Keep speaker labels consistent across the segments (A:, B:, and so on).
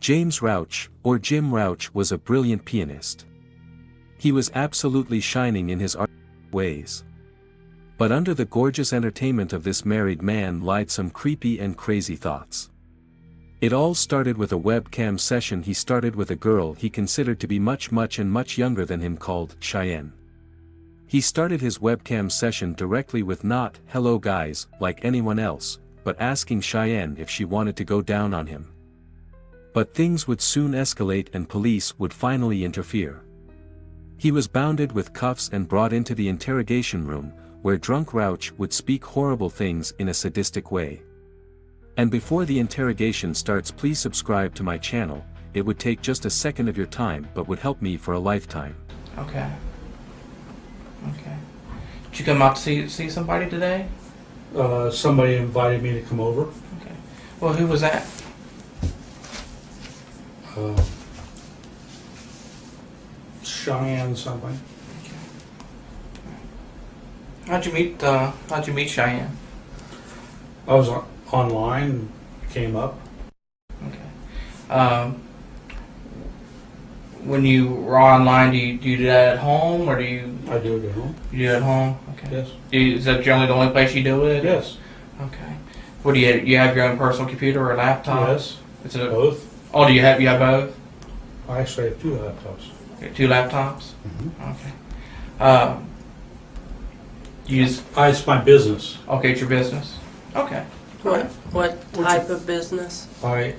A: James Rauch, or Jim Rauch, was a brilliant pianist. He was absolutely shining in his art ways. But under the gorgeous entertainment of this married man lied some creepy and crazy thoughts. It all started with a webcam session he started with a girl he considered to be much younger than him called Cheyenne. He started his webcam session directly with not "hello guys" like anyone else, but asking Cheyenne if she wanted to go down on him. But things would soon escalate and police would finally interfere. He was bounded with cuffs and brought into the interrogation room, where drunk Rauch would speak horrible things in a sadistic way. And before the interrogation starts, please subscribe to my channel. It would take just a second of your time but would help me for a lifetime.
B: Okay. Okay. Did you come out to see somebody today?
C: Somebody invited me to come over.
B: Okay. Well, who was that?
C: Cheyenne something.
B: How'd you meet Cheyenne?
C: I was online, came up.
B: Okay. When you were online, do you do that at home, or do you?
C: I do it at home.
B: You do it at home. Okay.
C: Yes.
B: Is that generally the only place you do it?
C: Yes.
B: Okay. What do you have your own personal computer or laptop?
C: Yes.
B: It's a,
C: Both.
B: Oh, do you have both?
C: I actually have two laptops.
B: Okay, 2 laptops.
C: Mm-hmm.
B: Okay. You use
C: It's my business.
B: okay, it's your business. Okay.
D: What type of business?
C: I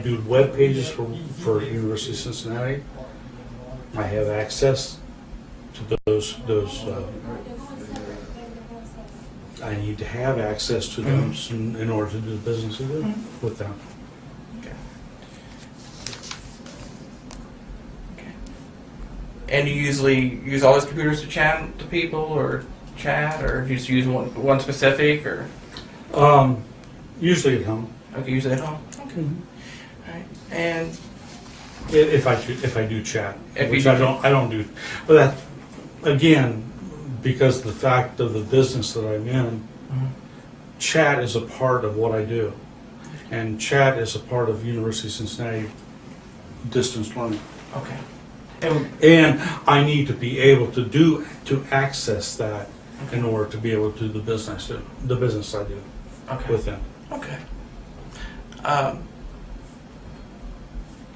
C: do web pages for University of Cincinnati. I have access to those. I need to have access to them in order to do the business with them.
B: Okay. And you usually use all those computers to chat to people, or chat, or you just use one specific, or?
C: Usually at home.
B: Okay, usually at home. Okay. All right. And
C: If I do chat,
B: If
C: which
B: you
C: I
B: do-
C: don't do, but that again, because of the fact of the business that I'm in, chat is a part of what I do, and chat is a part of University of Cincinnati distance learning.
B: okay.
C: And I need to be able to access that in order to be able to do the business I do
B: Okay.
C: with them.
B: Okay.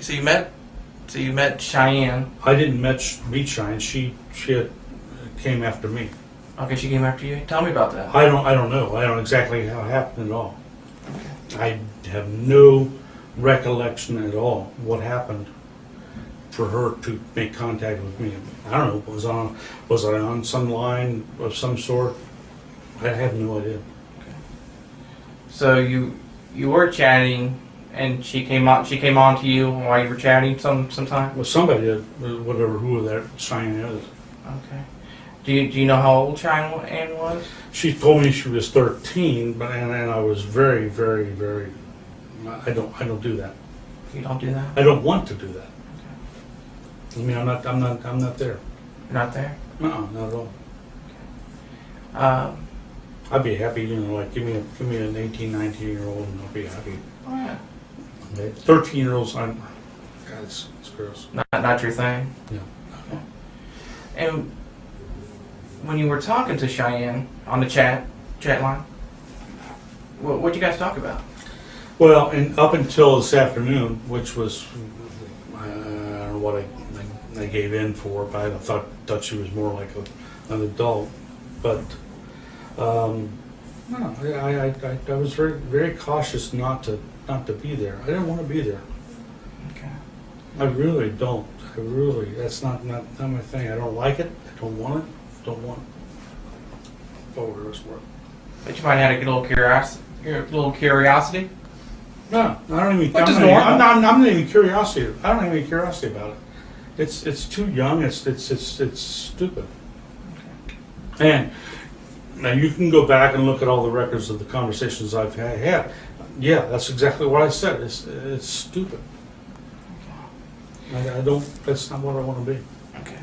B: So you met Cheyenne.
C: I didn't meet Cheyenne. She came after me.
B: Okay, she came after you. Tell me about that.
C: I don't know. I don't know exactly how it happened at all. I have no recollection at all what happened for her to make contact with me. I don't know. Was I on some line of some sort? I have no idea.
B: So you were chatting, and she came on to you while you were chatting sometime.
C: Well, somebody did, who that Cheyenne is.
B: Okay. Do you know how old Cheyenne was?
C: She told me she was 13, but and I was very. I don't do that.
B: You don't do that.
C: I don't want to do that. I mean, I'm not there.
B: You're not there.
C: No, not at all.
B: Um.
C: I'd be happy, like give me an 18, 19-year-old, and I'll be happy.
B: Oh, yeah.
C: Okay. 13-year-olds, God, it's gross.
B: Not your thing.
C: Yeah.
B: Okay. And when you were talking to Cheyenne on the chat line, what'd you guys talk about?
C: Well, and up until this afternoon, which was I don't know what I gave in for, but I thought she was more like an adult, but. No, I was very cautious not to be there. I didn't want to be there.
B: Okay.
C: I really don't. That's not my thing. I don't like it. I don't want it. Don't want it. Forward work.
B: But you might have had a little curiosity.
C: No, I don't even.
B: Which is
C: I'm
B: normal.
C: not even curiosity. I don't have any curiosity about it. It's too young. It's stupid.
B: Okay.
C: And now you can go back and look at all the records of the conversations I've had. Yeah, that's exactly what I said. It's stupid. I don't. That's not what I want to be.
B: Okay.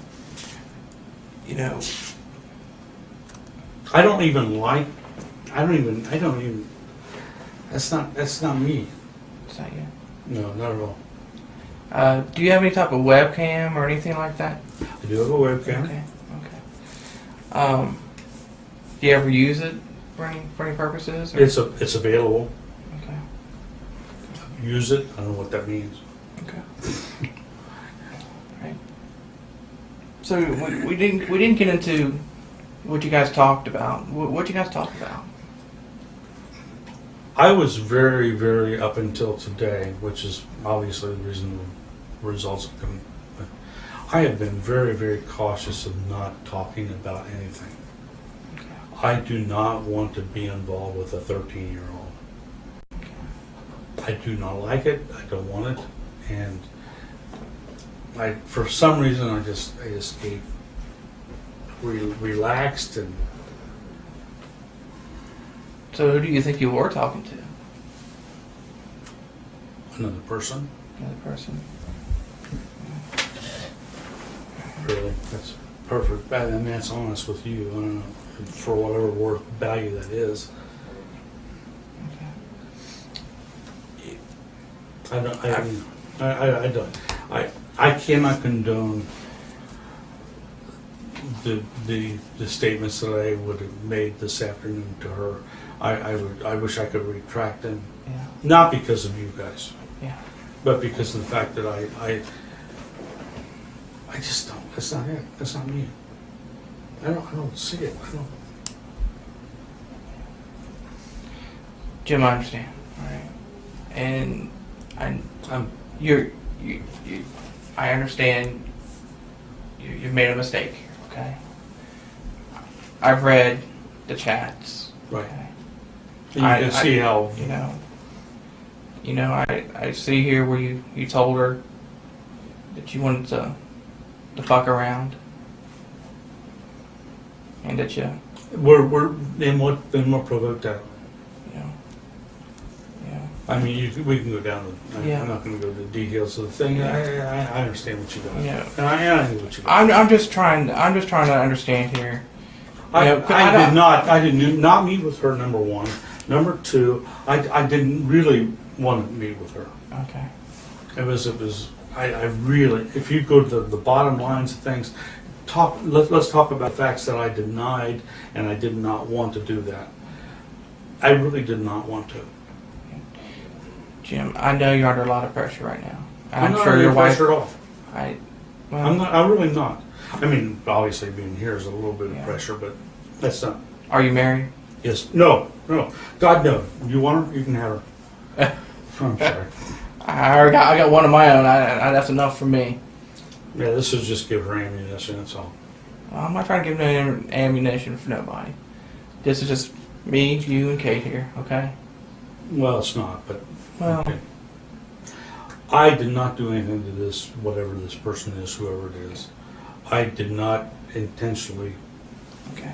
C: I don't even. That's not me.
B: Is that you?
C: No, not at all.
B: Do you have any type of webcam or anything like that?
C: I do have a webcam.
B: Okay. Do you ever use it for any purposes? Or?
C: It's available.
B: Okay.
C: Use it. I don't know what that means.
B: Okay. Right. So we didn't get into what you guys talked about. What you guys talked about?
C: I was very, very up until today, which is obviously the reason the results have come. I have been very, very cautious of not talking about anything. I do not want to be involved with a 13-year-old. I do not like it. I don't want it, and for some reason, I just get relaxed and.
B: So who do you think you were talking to?
C: Another person.
B: Another person.
C: Really, that's perfect. And that's honest with you. I don't know, for whatever worth value that is.
B: Okay.
C: I don't. I cannot condone the statements that I would have made this afternoon to her. I wish I could retract them.
B: Yeah.
C: Not because of you guys,
B: Yeah.
C: but because of the fact that I just don't. That's not it. That's not me. I don't see it. I don't.
B: Jim, I understand. All right. And
C: I'm.
B: you I understand you've made a mistake here, okay? I've read the chats.
C: Right.
B: Okay?
C: You can see how.
B: I see here where you told her that you wanted to fuck around. And that you
C: Then what provoked that?
B: know. Yeah.
C: I mean, we can go down.
B: Yeah.
C: I'm not going to go to the details of the thing.
B: Yeah.
C: I understand what you're doing.
B: Yeah.
C: And I know what you're doing.
B: I'm just trying to understand here.
C: I
B: don't-
C: did not meet with her. Number one. Number two, I didn't really want to meet with her.
B: Okay.
C: It was. I really. If you go to the bottom lines of things, let's talk about facts that I denied, and I did not want to do that. I really did not want to.
B: Jim, I know you're under a lot of pressure right now.
C: I'm not
B: sure
C: under
B: your wife.
C: pressure at all.
B: Well,
C: I'm really not. I mean, obviously being here is a little bit of
B: Yeah.
C: pressure, but that's not.
B: Are you married?
C: Yes. No. God, no. You want her? You can have her. I'm sorry.
B: I got one of my own. That's enough for me.
C: Yeah, this is just give her ammunition, that's all.
B: Well, I'm not trying to give no ammunition for nobody. This is just me, you, and Kate here. Okay.
C: Well, it's not, but.
B: Well.
C: Okay. I did not do anything to this, whatever this person is, whoever it is. I did not intentionally
B: Okay.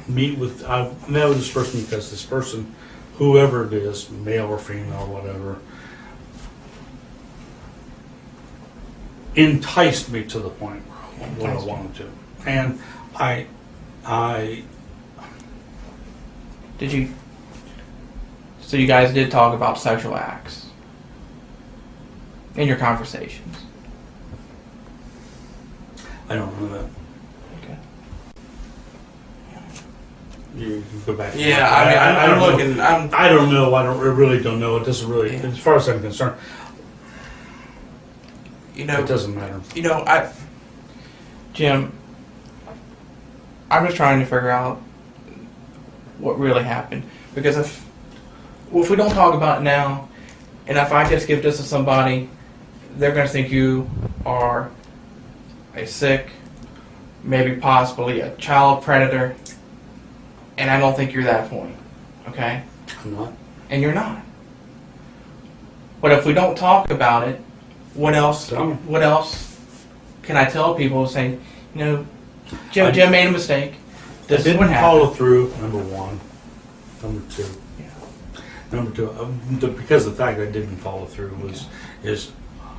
C: I met with this person because this person, whoever it is, male or female, whatever, enticed me to the point where I wanted to. And I
B: Did you? So you guys did talk about sexual acts in your conversations.
C: don't know that.
B: Okay.
C: You can go back.
B: Yeah, I mean, I'm
C: don't know.
B: looking.
C: I don't know. I really don't know. It doesn't really,
B: Yeah.
C: as far as I'm concerned,
B: You know.
C: it doesn't matter.
B: Jim, I'm just trying to figure out what really happened. Because if we don't talk about it now, and if I just give this to somebody, they're going to think you are a sick, maybe possibly a child predator, and I don't think you're that point, okay?
C: I'm not.
B: And you're not. But if we don't talk about it, what else?
C: Tell me.
B: What else can I tell people? Saying, Jim made a mistake.
C: I
B: This is what
C: didn't
B: happened.
C: follow through, number one. Number two.
B: Yeah.
C: Number two, because the fact I didn't follow through is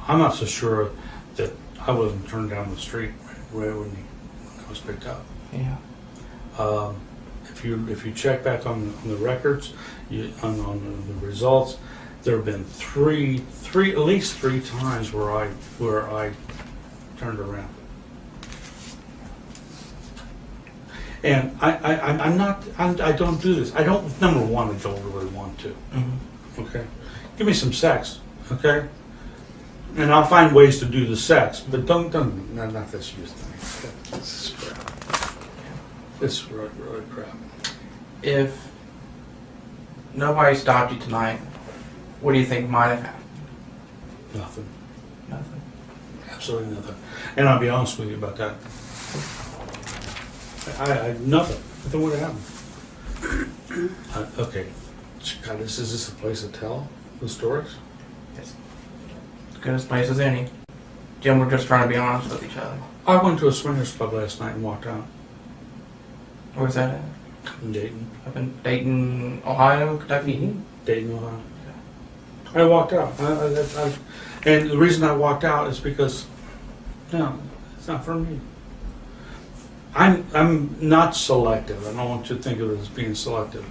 C: I'm not so sure that I wasn't turned down the street right when I was picked up.
B: Yeah.
C: If you check back on the records, on the results, there have been at least three times where I turned around. And I don't do this. I don't, number one, I don't really want to. Okay? Give me some sex, okay? And I'll find ways to do the sex, but not this youth thing. This is crap. This is really crap.
B: If nobody stopped you tonight, what do you think might have happened?
C: Nothing.
B: Nothing.
C: Absolutely nothing. And I'll be honest with you about that. Nothing. Nothing would have happened. Okay. God, is this a place to tell the stories?
B: It's as good a place as any. Jim, we're just trying to be honest with each other.
C: I went to a swingers club last night and walked out
B: Where's that at?
C: in Dayton.
B: Up in Dayton, Ohio, Kentucky?
C: Dayton, Ohio. I walked out. And the reason I walked out is because, no, it's not for me. I'm not selective. I don't want you to think of it as being selective.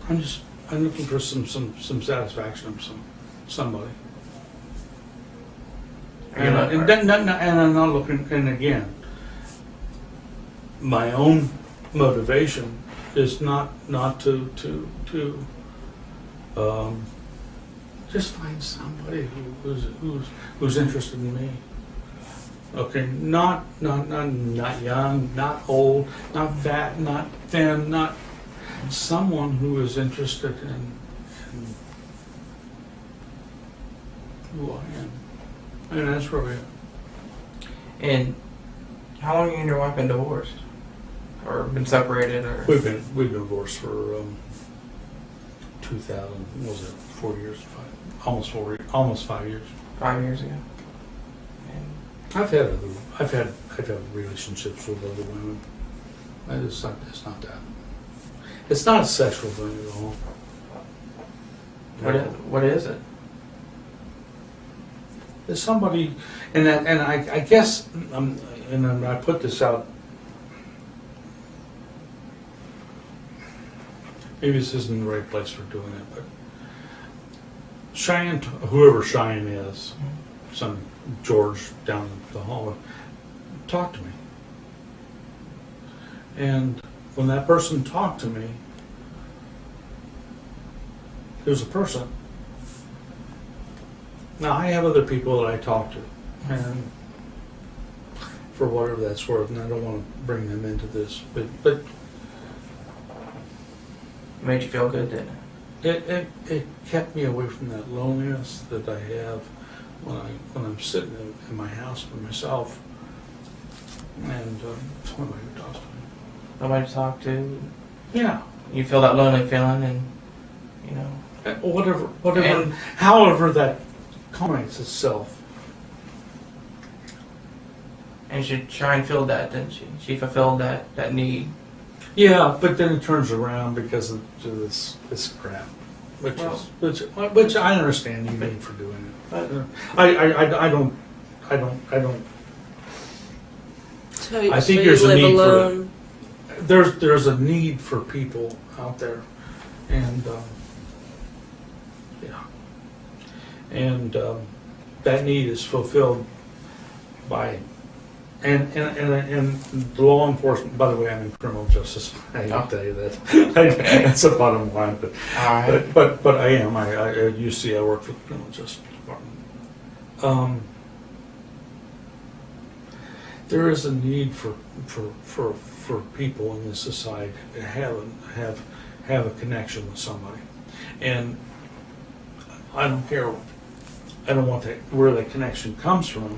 C: I'm looking for some satisfaction from somebody. And I'm not looking, and again, my own motivation is not to just find somebody who's interested in me. Okay, not young, not old, not fat, not thin, not someone who is interested in who I am. And that's where we are.
B: And how long have you and your wife been divorced? Or been separated? Or
C: We've been divorced for 2000. What was it? 4 years? Almost 5 years.
B: 5 years ago? And
C: I've had relationships with other women. It's not that. It's not a sexual thing at all.
B: what is it?
C: There's somebody, and I guess, and I put this out. Maybe this isn't the right place for doing it, but Cheyenne, whoever Cheyenne is, some George down the hallway, talked to me. And when that person talked to me, it was a person. Now, I have other people that I talk to, and for whatever that's worth, and I don't want to bring them into this, but
B: It made you feel good, didn't it?
C: it kept me away from that loneliness that I have when I'm sitting in my house by myself, and somebody who talks to me.
B: Nobody to talk to.
C: Yeah.
B: You feel that lonely feeling, and you know.
C: Whatever,
B: And-
C: however that comments itself.
B: And she tried and filled that, didn't she? She fulfilled that need.
C: Yeah, but then it turns around because of this crap, which I understand you need for doing it.
B: But
C: I don't.
D: So you,
C: I think
D: so
C: there's
D: you
C: a
D: live
C: need for it.
D: alone.
C: There's a need for people out there, and yeah, and that need is fulfilled by. And the law enforcement, by the way, I'm in criminal justice. I hate to tell you that. That's the bottom line. But
B: all right.
C: but I am. I at UC, I work for the criminal justice department. There is a need for people in this society to have a connection with somebody, and I don't care. I don't want that where that connection comes from.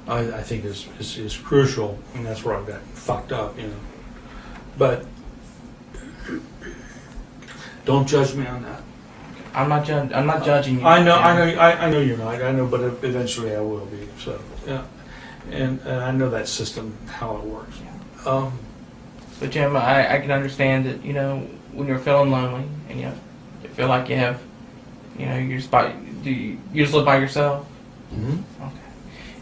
C: I think is crucial, and that's where I've got fucked up, you know. But don't judge me on that.
B: I'm not judging you.
C: I know
B: Jim.
C: you're not. I know, but eventually I will be. So yeah, and I know that system how it works.
B: But Jim, I can understand that, you know, when you're feeling lonely and you feel like you have, you know, you just live by yourself.
C: Mm-hmm.
B: Okay.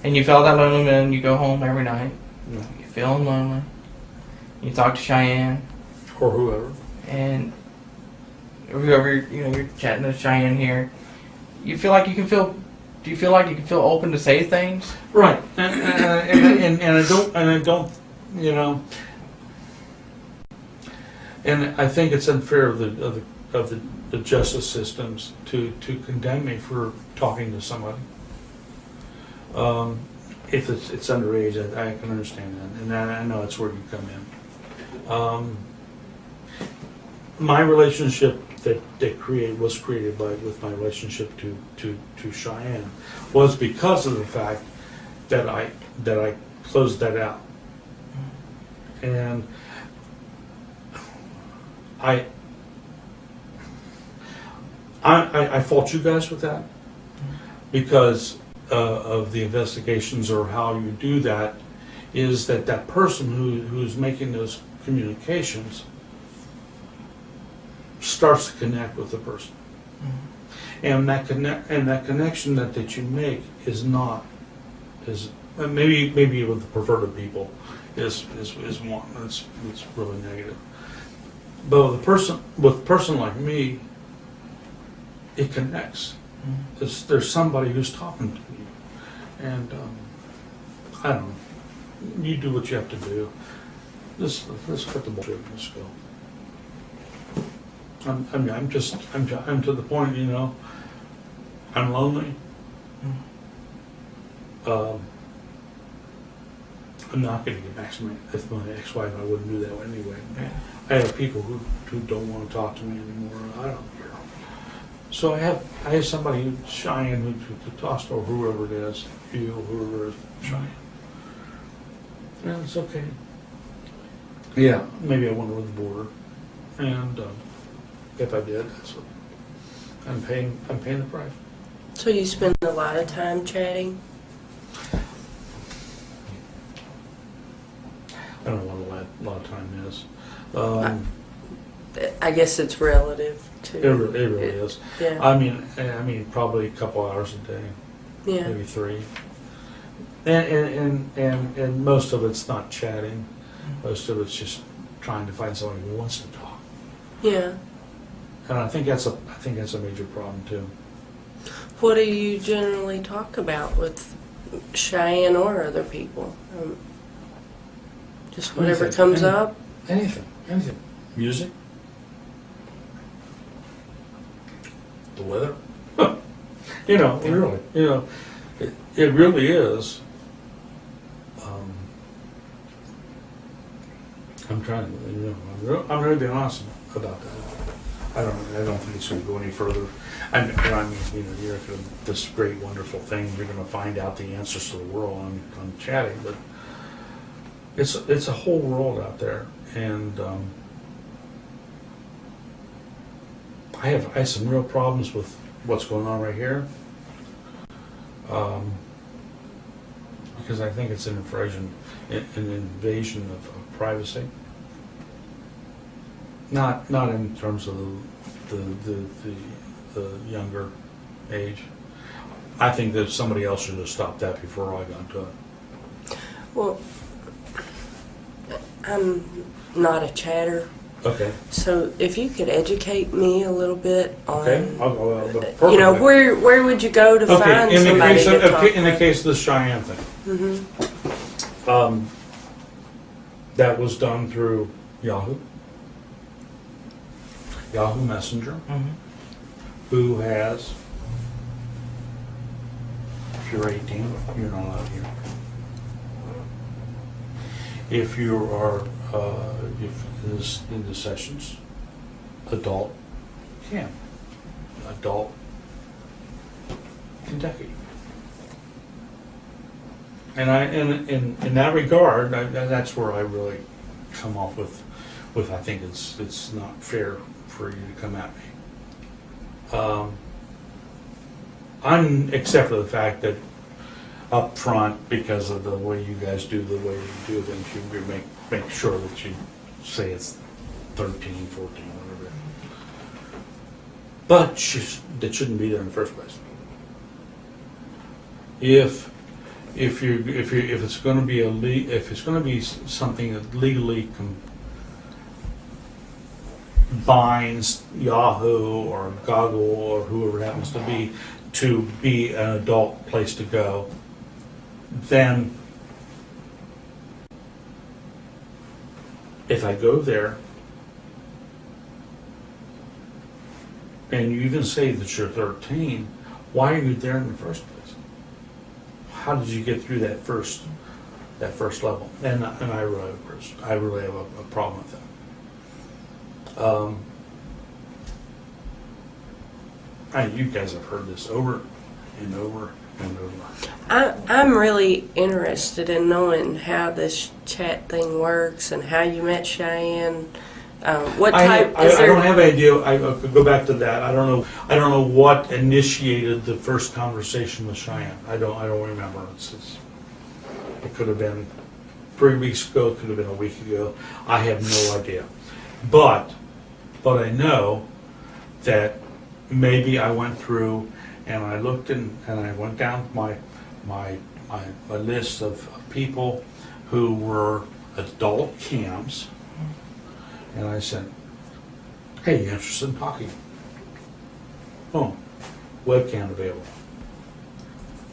B: And you feel that lonely and you go home every night.
C: Yeah.
B: You're feeling lonely. You talk to Cheyenne,
C: Or whoever.
B: and whoever you're chatting to Cheyenne here, you feel like you can feel. Do you feel like you can feel open to say things?
C: Right, and I don't, you know, and I think it's unfair of the justice systems to condemn me for talking to somebody. If it's underage, I can understand that, and I know that's where you come in. My relationship was created with my relationship to Cheyenne was because of the fact that I closed that out, and I fault you guys with that because of the investigations or how you do that is that person who's making those communications starts to connect with the person, and that connection that you make is maybe with the perverted people is one it's really negative, but with a person like me, it connects. There's somebody who's talking to you, and I don't know. You do what you have to do. Let's cut the bullshit. Let's go. I'm to the point, you know, I'm lonely. I'm not going to get back to my ex-wife. I wouldn't do that anyway.
B: Yeah.
C: I have people who don't want to talk to me anymore. I don't care. So I have somebody who's Cheyenne who talks to, or whoever it is, you, whoever it is, Cheyenne. Yeah, it's okay. Yeah, maybe I went over the border, and if I did, that's what I'm paying the price.
D: So you spend a lot of time chatting?
C: I don't know what a lot of time is.
D: I guess it's relative to.
C: It really is.
D: Yeah.
C: I mean, probably a couple hours a day,
D: Yeah.
C: maybe 3. And most of it's not chatting. Most of it's just trying to find somebody who wants to talk.
D: Yeah.
C: And I think that's a major problem too.
D: What do you generally talk about with Cheyenne or other people? Just whatever
C: Anything.
D: comes up?
C: Anything. Music. The weather. Really, it really is. I'm trying to, I'm really being honest about that. I don't think it's going to go any further. I mean, you're going to, this great, wonderful thing, you're going to find out the answers to the world on chatting, but it's a whole world out there, and I have some real problems with what's going on right here, because I think it's an invasion of privacy. Not in terms of the younger age. I think that somebody else should have stopped that before I got to it.
D: Well, I'm not a chatter.
C: Okay.
D: So if you could educate me a little bit on,
C: Perfectly.
D: where would you go to find somebody to talk
C: in the
D: with?
C: case of the Cheyenne thing, that was done through Yahoo Messenger, who has, if you're 18, you're not allowed here. If you are, in the sessions, adult can. Adult Kentucky. And in that regard, that's where I really come off with I think it's not fair for you to come at me. Except for the fact that up front, because of the way you guys do the way you do things, you make sure that you say it's 13, 14, whatever. But that shouldn't be there in the first place. If it's going to be something that legally binds Yahoo or Goggle or whoever it happens to be an adult place to go, then if I go there and you even say that you're 13, why are you there in the first place? How did you get through that first level? And I really have a problem with that. You guys have heard this over and over and over.
D: I'm really interested in knowing how this chat thing works and how you met Cheyenne. What type?
C: I don't have any idea. I could go back to that. I don't know what initiated the first conversation with Cheyenne. I don't remember. It could have been 3 weeks ago. It could have been a week ago. I have no idea. But I know that maybe I went through and I looked and I went down my list of people who were adult cams, and I said, "Hey, you interested in talking?" Oh, webcam available,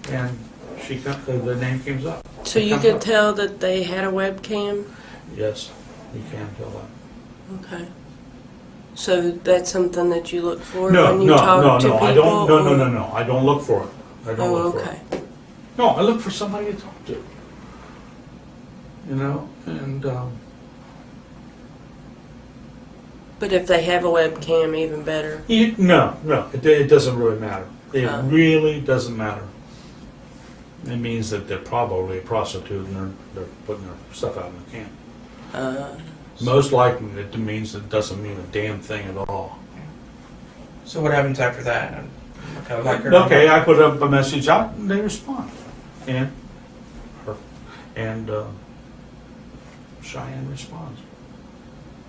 C: and the name came up.
D: So you could tell that they had a webcam?
C: Yes, you can tell that.
D: Okay. So that's something that you look for
C: No,
D: when you
C: no,
D: talk
C: no,
D: to
C: no.
D: people?
C: I don't. No. I don't look for it. I don't
D: Oh,
C: look
D: okay.
C: for it. No, I look for somebody to talk to. You know, and
D: But if they have a webcam, even better.
C: no, it doesn't really matter. It
D: Oh.
C: really doesn't matter. It means that they're probably a prostitute and they're putting their stuff out in the camp. Most likely, it means it doesn't mean a damn thing at all.
B: So what happens after that?
C: Okay, I put up a message out and they respond. And Cheyenne responds.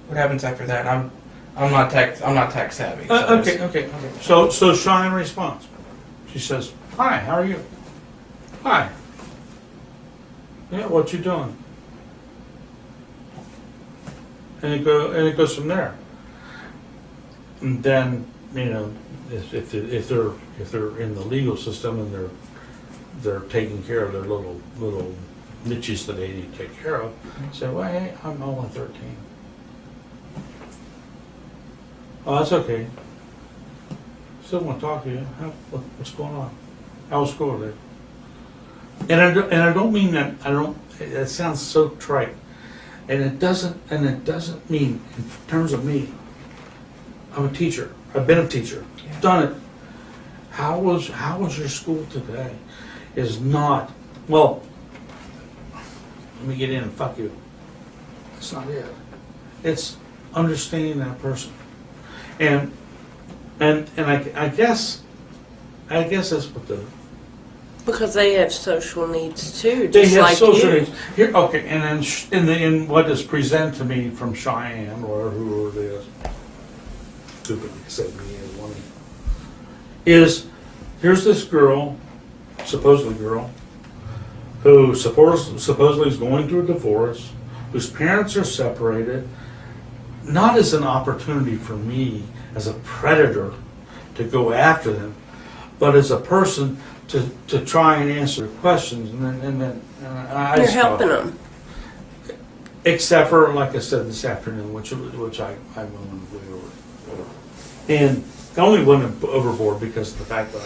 B: What happens after that? I'm not tech savvy.
C: Okay. So Cheyenne responds. She says, "Hi, how are you?" "Hi." "Yeah, what you doing?" And it goes from there. And then, you know, if they're in the legal system and they're taking care of their little niches that they need to take care of, say, "Well, hey, I'm only 13. "Oh, that's okay. Still want to talk to you. What's going on? How was school today?" And I don't mean that. It sounds so trite. And it doesn't mean, in terms of me, I'm a teacher. I've been a teacher. Done it. How was your school today? Is not, well, let me get in and fuck you. That's not it. It's understanding that person. And I guess that's what the
D: Because they have social needs too,
C: they
D: just
C: have
D: like
C: social
D: you.
C: needs. Here, okay, and then in what is presented to me from Cheyenne or whoever it is, stupid said me as one, is here's this girl, supposedly girl, who supposedly is going through a divorce, whose parents are separated, not as an opportunity for me as a predator to go after them, but as a person to try and answer questions, and then I
D: You're
C: just
D: helping
C: thought-
D: them.
C: Except for, like I said this afternoon, which I went way over. And I only went overboard because of the fact that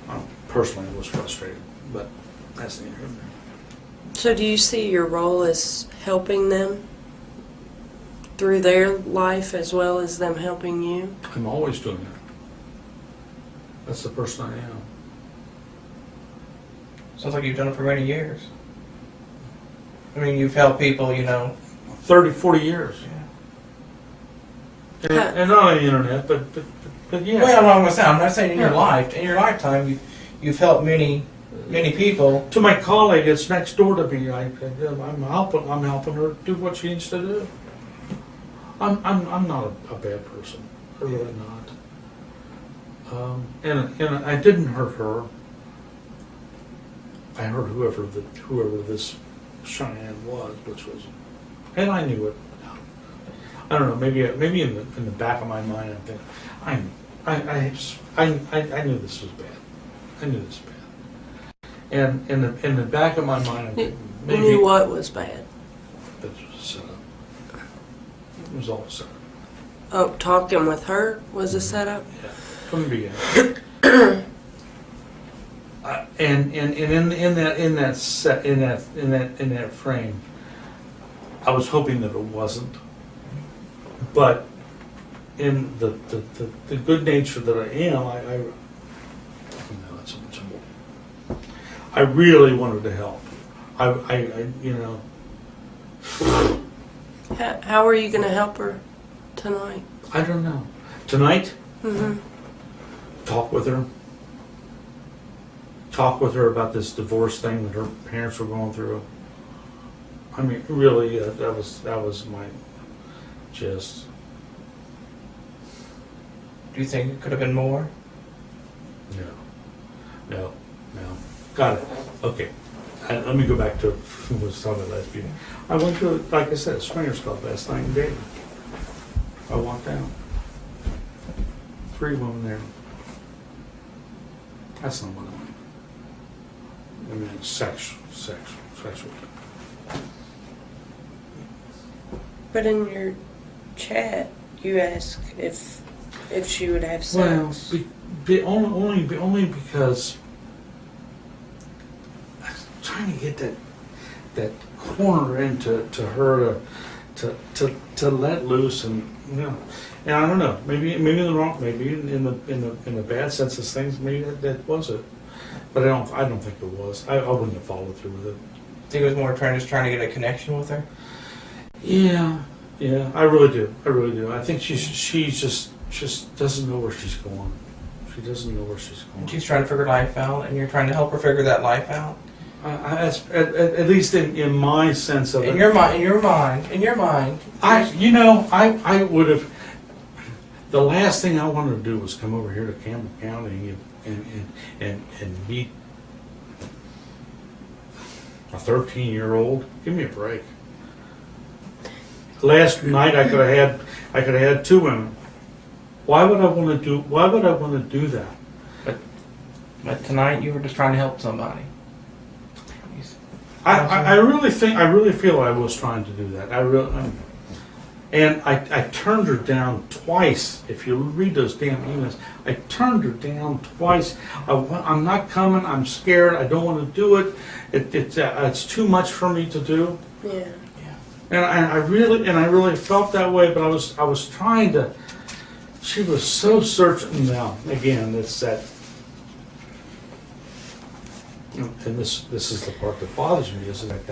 C: I personally was frustrated. But that's the end of it.
D: So do you see your role as helping them through their life as well as them helping you?
C: I'm always doing that. That's the person I am.
B: Sounds like you've done it for many years. I mean, you've helped people,
C: 30, 40 years.
B: Yeah.
C: And not on the internet, but yeah.
B: Well, I'm not saying in your life. In your lifetime, you've helped many people.
C: To my colleague that's next door to me, I'm helping her do what she needs to do. I'm not a bad person. I'm really not. And I didn't hurt her. I hurt whoever this Cheyenne was, and I knew it. I don't know, maybe in the back of my mind, I'm thinking, I knew this was bad. I knew this was bad. And in the back of my mind, I'm thinking,
D: You
C: maybe
D: knew what was bad.
C: it was a setup. It was all a setup.
D: Oh, talking with her was a setup?
C: Yeah, from the beginning. And in that frame, I was hoping that it wasn't, but in the good nature that I am, I really wanted to help.
D: How are you going to help her tonight?
C: I don't know. Tonight,
D: Mm-hmm.
C: talk with her. Talk with her about this divorce thing that her parents were going through. I mean, really, that was my just.
B: Do you think it could have been more?
C: No. Got it. Okay. Let me go back to what I was talking about last week. I went to, like I said, a swingers club last night in Dayton. I walked down. 3 women there. That's not what I mean. I mean, sexual.
D: But in your chat, you asked if she would have
C: Well,
D: sex.
C: only because I was trying to get that corner into her to let loose, and and I don't know, maybe in the wrong, maybe in the bad sense of things, maybe that was it, but I don't think it was. I wouldn't have followed through with it.
B: I think it was more just trying to get a connection with her.
C: Yeah, I really do. I think she just doesn't know where she's going. She doesn't know where she's going.
B: And she's trying to figure life out, and you're trying to help her figure that life out.
C: At least in my sense of it.
B: In your mind.
C: I would have. The last thing I wanted to do was come over here to Campbell County and meet a 13-year-old. Give me a break. Last night I could have had 2 women. Why would I want to do that?
B: But tonight you were just trying to help somebody.
C: I really feel I was trying to do that. And I turned her down twice. If you read those damn emails, I turned her down twice. I'm not coming. I'm scared. I don't want to do it. It's too much for me to do.
D: Yeah.
C: And I really felt that way. But I was trying to. She was so certain. Now again, it's that. And this is the part that bothers me, is that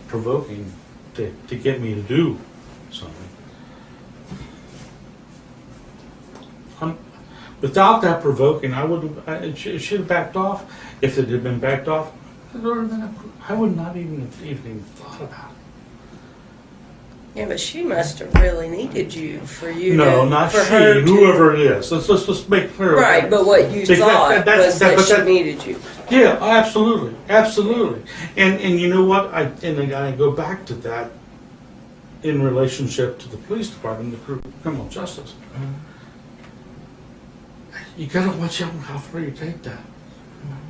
C: provoking to get me to do something. Without that provoking, if she'd have backed off. If it had been backed off, I would not even thought about it.
D: Yeah, but she must have really needed you for you.
C: No,
D: to,
C: not
D: for
C: she.
D: her to-
C: Whoever it is. Let's make clear.
D: Right, but what you
C: Because
D: thought was that
C: but
D: she needed you.
C: Yeah, absolutely. And you know what? I go back to that in relationship to the police department, the criminal justice. You gotta watch out how far you take that,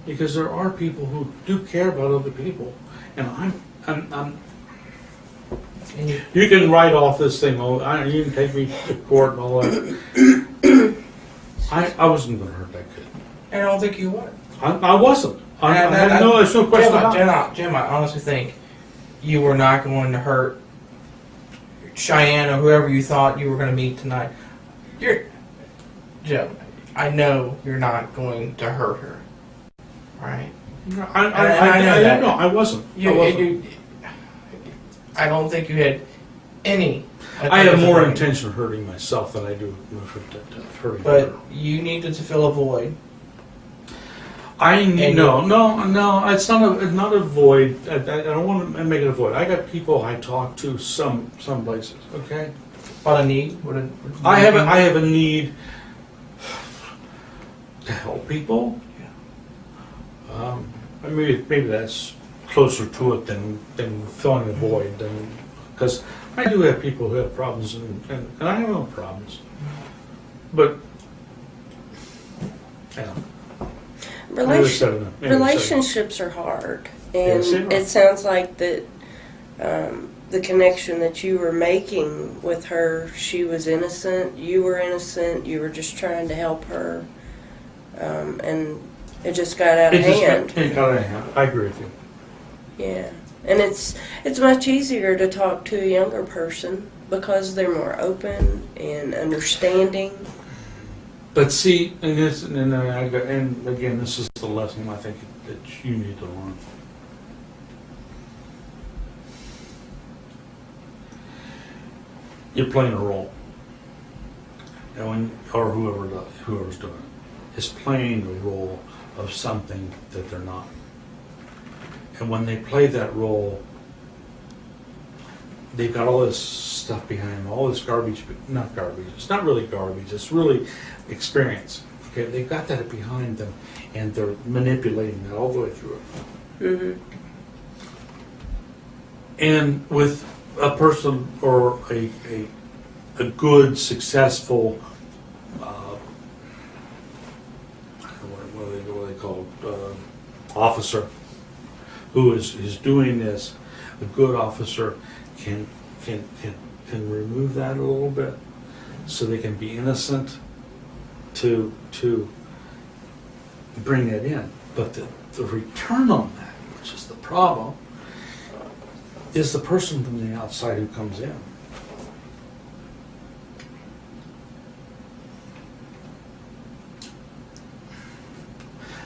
C: because there are people who do care about other people, and I'm.
B: And
C: You can write off this thing. You can take me to court and all that. I wasn't gonna hurt that kid.
B: I don't think you would.
C: I wasn't. There's no question about it.
B: Jim, I honestly think you were not going to hurt Cheyenne or whoever you thought you were going to meet tonight. Jim, I know you're not going to hurt her, right?
C: I wasn't.
B: I don't think you had any.
C: I have more intention of hurting myself than I do of hurting
B: But
C: her.
B: you needed to fill a void.
C: No. It's not a void. I don't want to make it a void. I got people I talk to some places. Okay.
B: What a need.
C: I have a need to help people. Maybe that's closer to it than filling a void, than because I do have people who have problems, and I have my own problems. But, yeah.
D: Relationships are hard, and
C: Yes, they are.
D: it sounds like that the connection that you were making with her, she was innocent, you were innocent, you were just trying to help her, and it just got out of hand.
C: It got out of hand. I agree with you.
D: Yeah, and it's much easier to talk to a younger person because they're more open and understanding.
C: But see, and again, this is the lesson I think that you need to learn. You're playing a role, or whoever's doing it is playing the role of something that they're not. And when they play that role, they've got all this stuff behind them, all this garbage, but not garbage. It's not really garbage. It's really experience. Okay, they've got that behind them, and they're manipulating that all the way through it.
D: Mm-hmm.
C: And with a person or a good, successful, what are they called, officer who is doing this, a good officer can remove that a little bit, so they can be innocent to bring it in. But the return on that, which is the problem, is the person from the outside who comes in.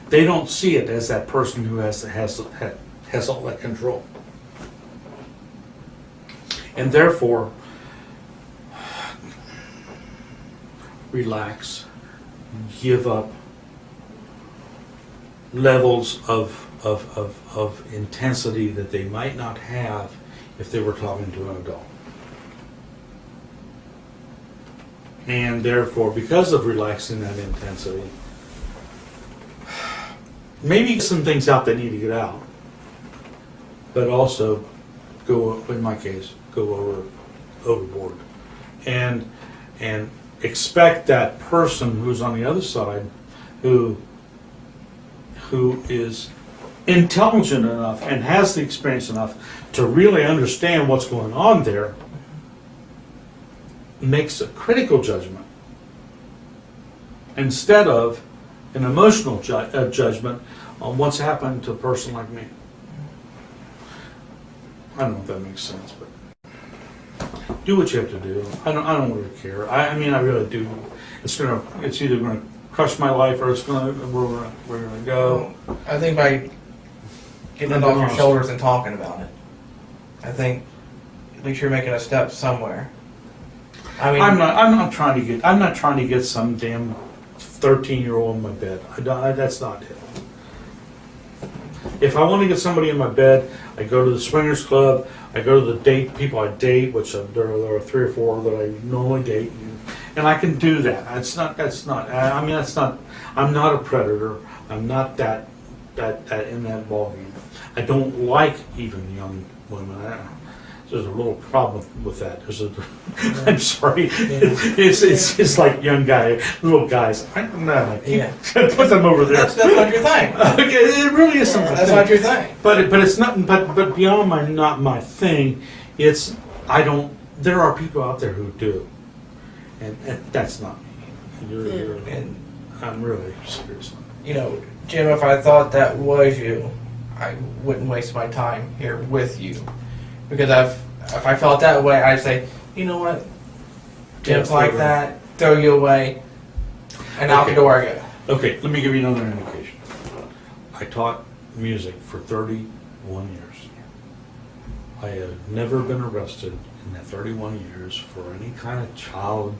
C: They don't see it as that person who has all that control. And therefore, relax, give up levels of intensity that they might not have if they were talking to an adult. And therefore, because of relaxing that intensity, maybe some things out that need to get out, but also in my case, go overboard. And expect that person who's on the other side, who is intelligent enough and has the experience enough to really understand what's going on there, makes a critical judgment instead of an emotional judgment on what's happened to a person like me. I don't know if that makes sense, but do what you have to do. I don't really care. I mean, I really do. It's either gonna crush my life, or we're gonna go.
B: I think by getting it off your shoulders and talking about it, I think at least you're making a step somewhere. I mean,
C: I'm not trying to get some damn 13-year-old in my bed. That's not it. If I want to get somebody in my bed, I go to the swingers club. I go to the people I date, which there are 3 or 4 that I normally date, and I can do that. I'm not a predator. I'm not that in that ballgame. I don't like even young women. There's a little problem with that. I'm sorry. It's like young little guys. Put them over there.
B: That's not your thing.
C: Okay, it really is something.
B: That's not your thing.
C: But it's not. But beyond not my thing, it's I don't. There are people out there who do, and that's not me.
B: And
C: I'm really serious.
B: Jim, if I thought that was you, I wouldn't waste my time here with you. Because if I felt that way, I'd say, you know what, Jim's like that, throw you away, and out the door I go.
C: Okay, let me give you another indication. I taught music for 31 years. I have never been arrested in that 31 years for any kind of child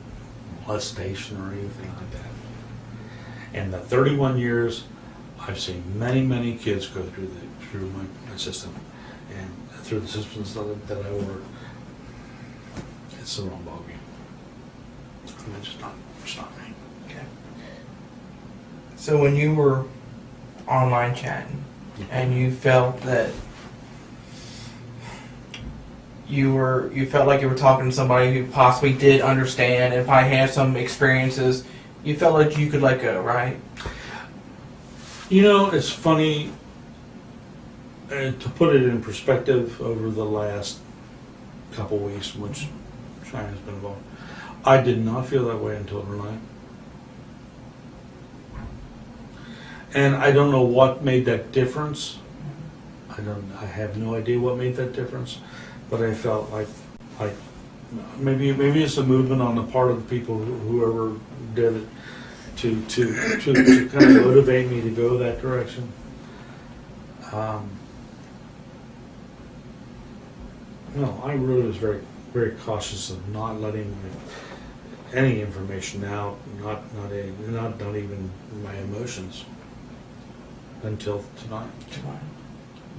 C: molestation or anything like that. And the 31 years, I've seen many kids go through my system. And through the systems that I work, it's the wrong ballgame. I mean, it's not me.
B: Okay. So when you were online chatting, and you felt that you felt like you were talking to somebody who possibly did understand and probably had some experiences. You felt like you could let go, right?
C: You know, it's funny to put it in perspective over the last couple weeks in which China's been involved. I did not feel that way until tonight. And I don't know what made that difference. I have no idea what made that difference, but I felt like maybe it's a movement on the part of the people whoever did it to kind of motivate me to go that direction. No, I really was very, very cautious of not letting any information out, not even my emotions until tonight.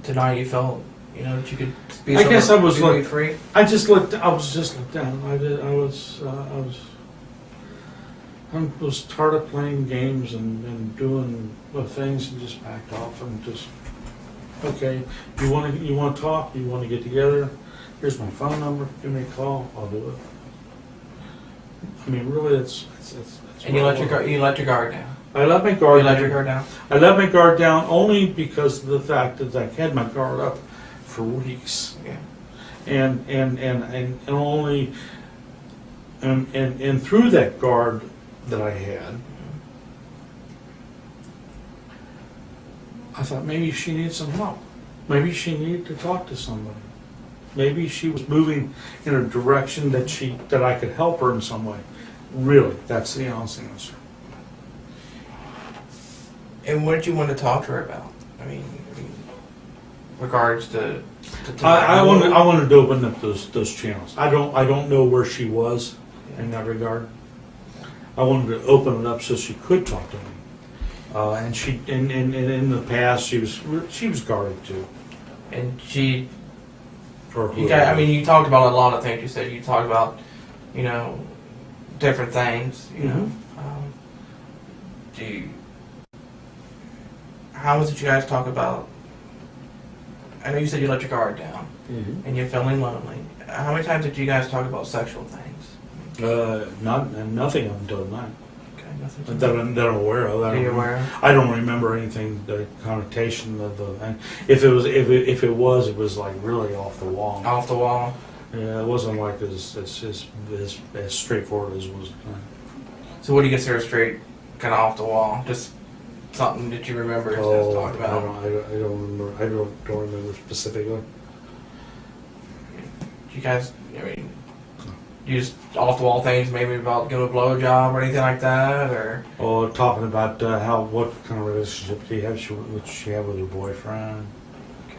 B: Tonight you felt, that you could be.
C: I guess I was
B: you could be
C: like
B: free.
C: I was just looked down. I was tired of playing games and doing things and just backed off and just okay. You want to talk? You want to get together? Here's my phone number. Give me a call. I'll do it. I mean, really, it's
B: And you let your guard down.
C: I let my guard
B: You let
C: down.
B: your guard down.
C: I let my guard down only because of the fact that I had my guard up for weeks.
B: Yeah.
C: And only and through that guard that I had, I thought maybe she needed some help. Maybe she needed to talk to somebody. Maybe she was moving in a direction that I could help her in some way. Really, that's the honest answer.
B: And what did you want to talk to her about? I mean regards to
C: I wanted to open up those channels. I don't know where she was in that regard. I wanted to open it up so she could talk to me. And she in the past she was guarded too.
B: And she.
C: Or
B: you talked about a lot of things. You said you talked about, different things. How was it you guys talk about? I know you said you let your guard down, and you're feeling lonely. How many times did you guys talk about sexual things?
C: Nothing until tonight.
B: Okay, nothing.
C: That I'm aware of.
B: Are you aware of?
C: I don't remember anything. The connotation of the. And if it was, it was like really off the wall.
B: Off the wall.
C: Yeah, it wasn't like as straightforward as it was tonight.
B: So what do you consider straight, kind of off the wall? Just something that you remember us talked about.
C: I don't remember. I don't remember specifically.
B: You guys, you just off the wall things, maybe about giving a blowjob or anything like that, or
C: Talking about what kind of relationship do you have? What she have with her boyfriend?
B: okay.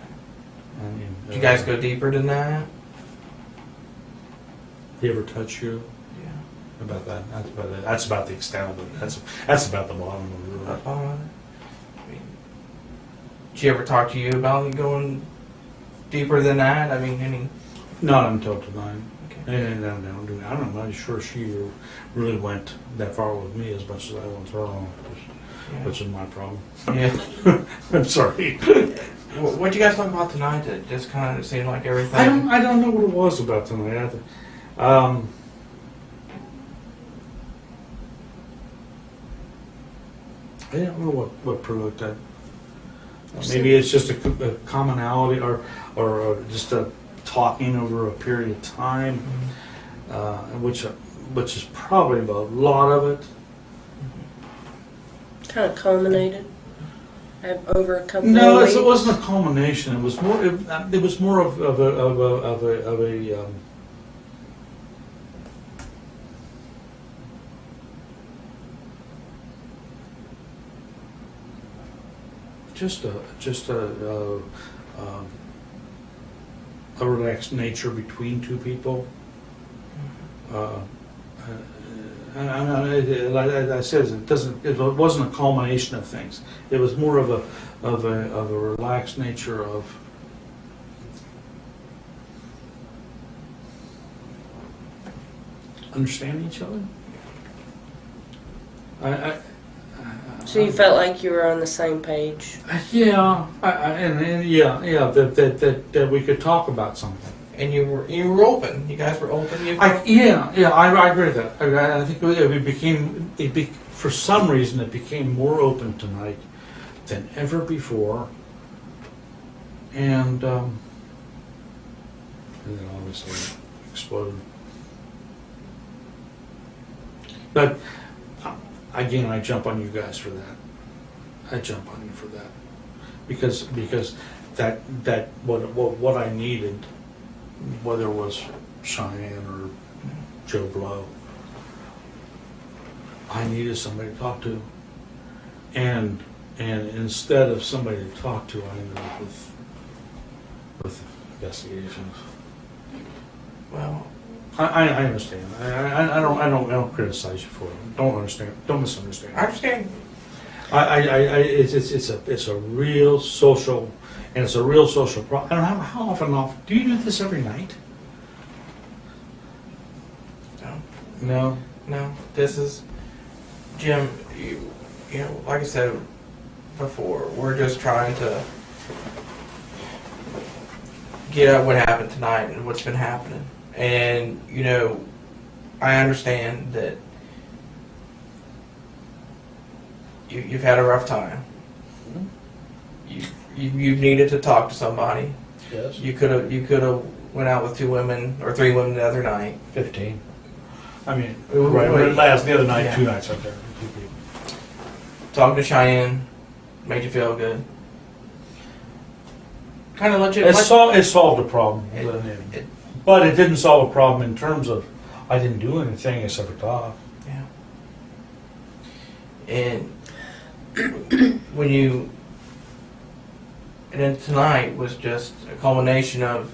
C: And,
B: Did you guys go deeper than that?
C: He ever touch you?
B: Yeah.
C: About that? That's about it. That's about the extent of it. That's about the bottom of it.
B: Up on it. Did she ever talk to you about going deeper than that?
C: Not until tonight.
B: Okay.
C: And I'm not sure she really went that far with me as much as I went with her, which is my problem.
B: Yeah.
C: I'm sorry.
B: What you guys talk about tonight that just kind of seemed like everything?
C: I don't know what it was about tonight. I don't know what provoked that. Maybe it's just a commonality or just a talking over a period of time, which is probably a lot of it.
D: Kind of culminated over a couple
C: No,
D: of weeks.
C: it wasn't a culmination. It was more. It was more of a relaxed nature between two people. And like I said, it wasn't a culmination of things. It was more of a relaxed nature of understanding each other.
D: So you felt like you were on the same page.
C: Yeah, that we could talk about something.
B: and you were open. You guys were open.
C: I agree with that. I think for some reason, it became more open tonight than ever before. And then obviously exploded. But again, I jump on you guys for that. I jump on you for that because that what I needed, whether it was Cheyenne or Joe Blow, I needed somebody to talk to, and instead of somebody to talk to, I ended up with investigations.
B: Well,
C: I understand. I don't criticize you for it. Don't misunderstand.
B: I understand.
C: It's a real social, and it's a real social problem. I don't know how often do you do this every night?
B: No.
C: No.
B: This is Jim. You know, like I said before, we're just trying to get at what happened tonight and what's been happening. And you know, I understand that you've had a rough time. You've needed to talk to somebody.
C: Yes.
B: You could have went out with 2 women or 3 women the other night.
C: 15. I mean,
B: Right.
C: last the other night,
B: Yeah.
C: 2 nights up there. 2 people.
B: Talking to Cheyenne made you feel good. Kind of let you.
C: It solved a problem,
B: It-
C: but it didn't solve a problem in terms of I didn't do anything except for talk.
B: Yeah. And and then tonight was just a culmination of,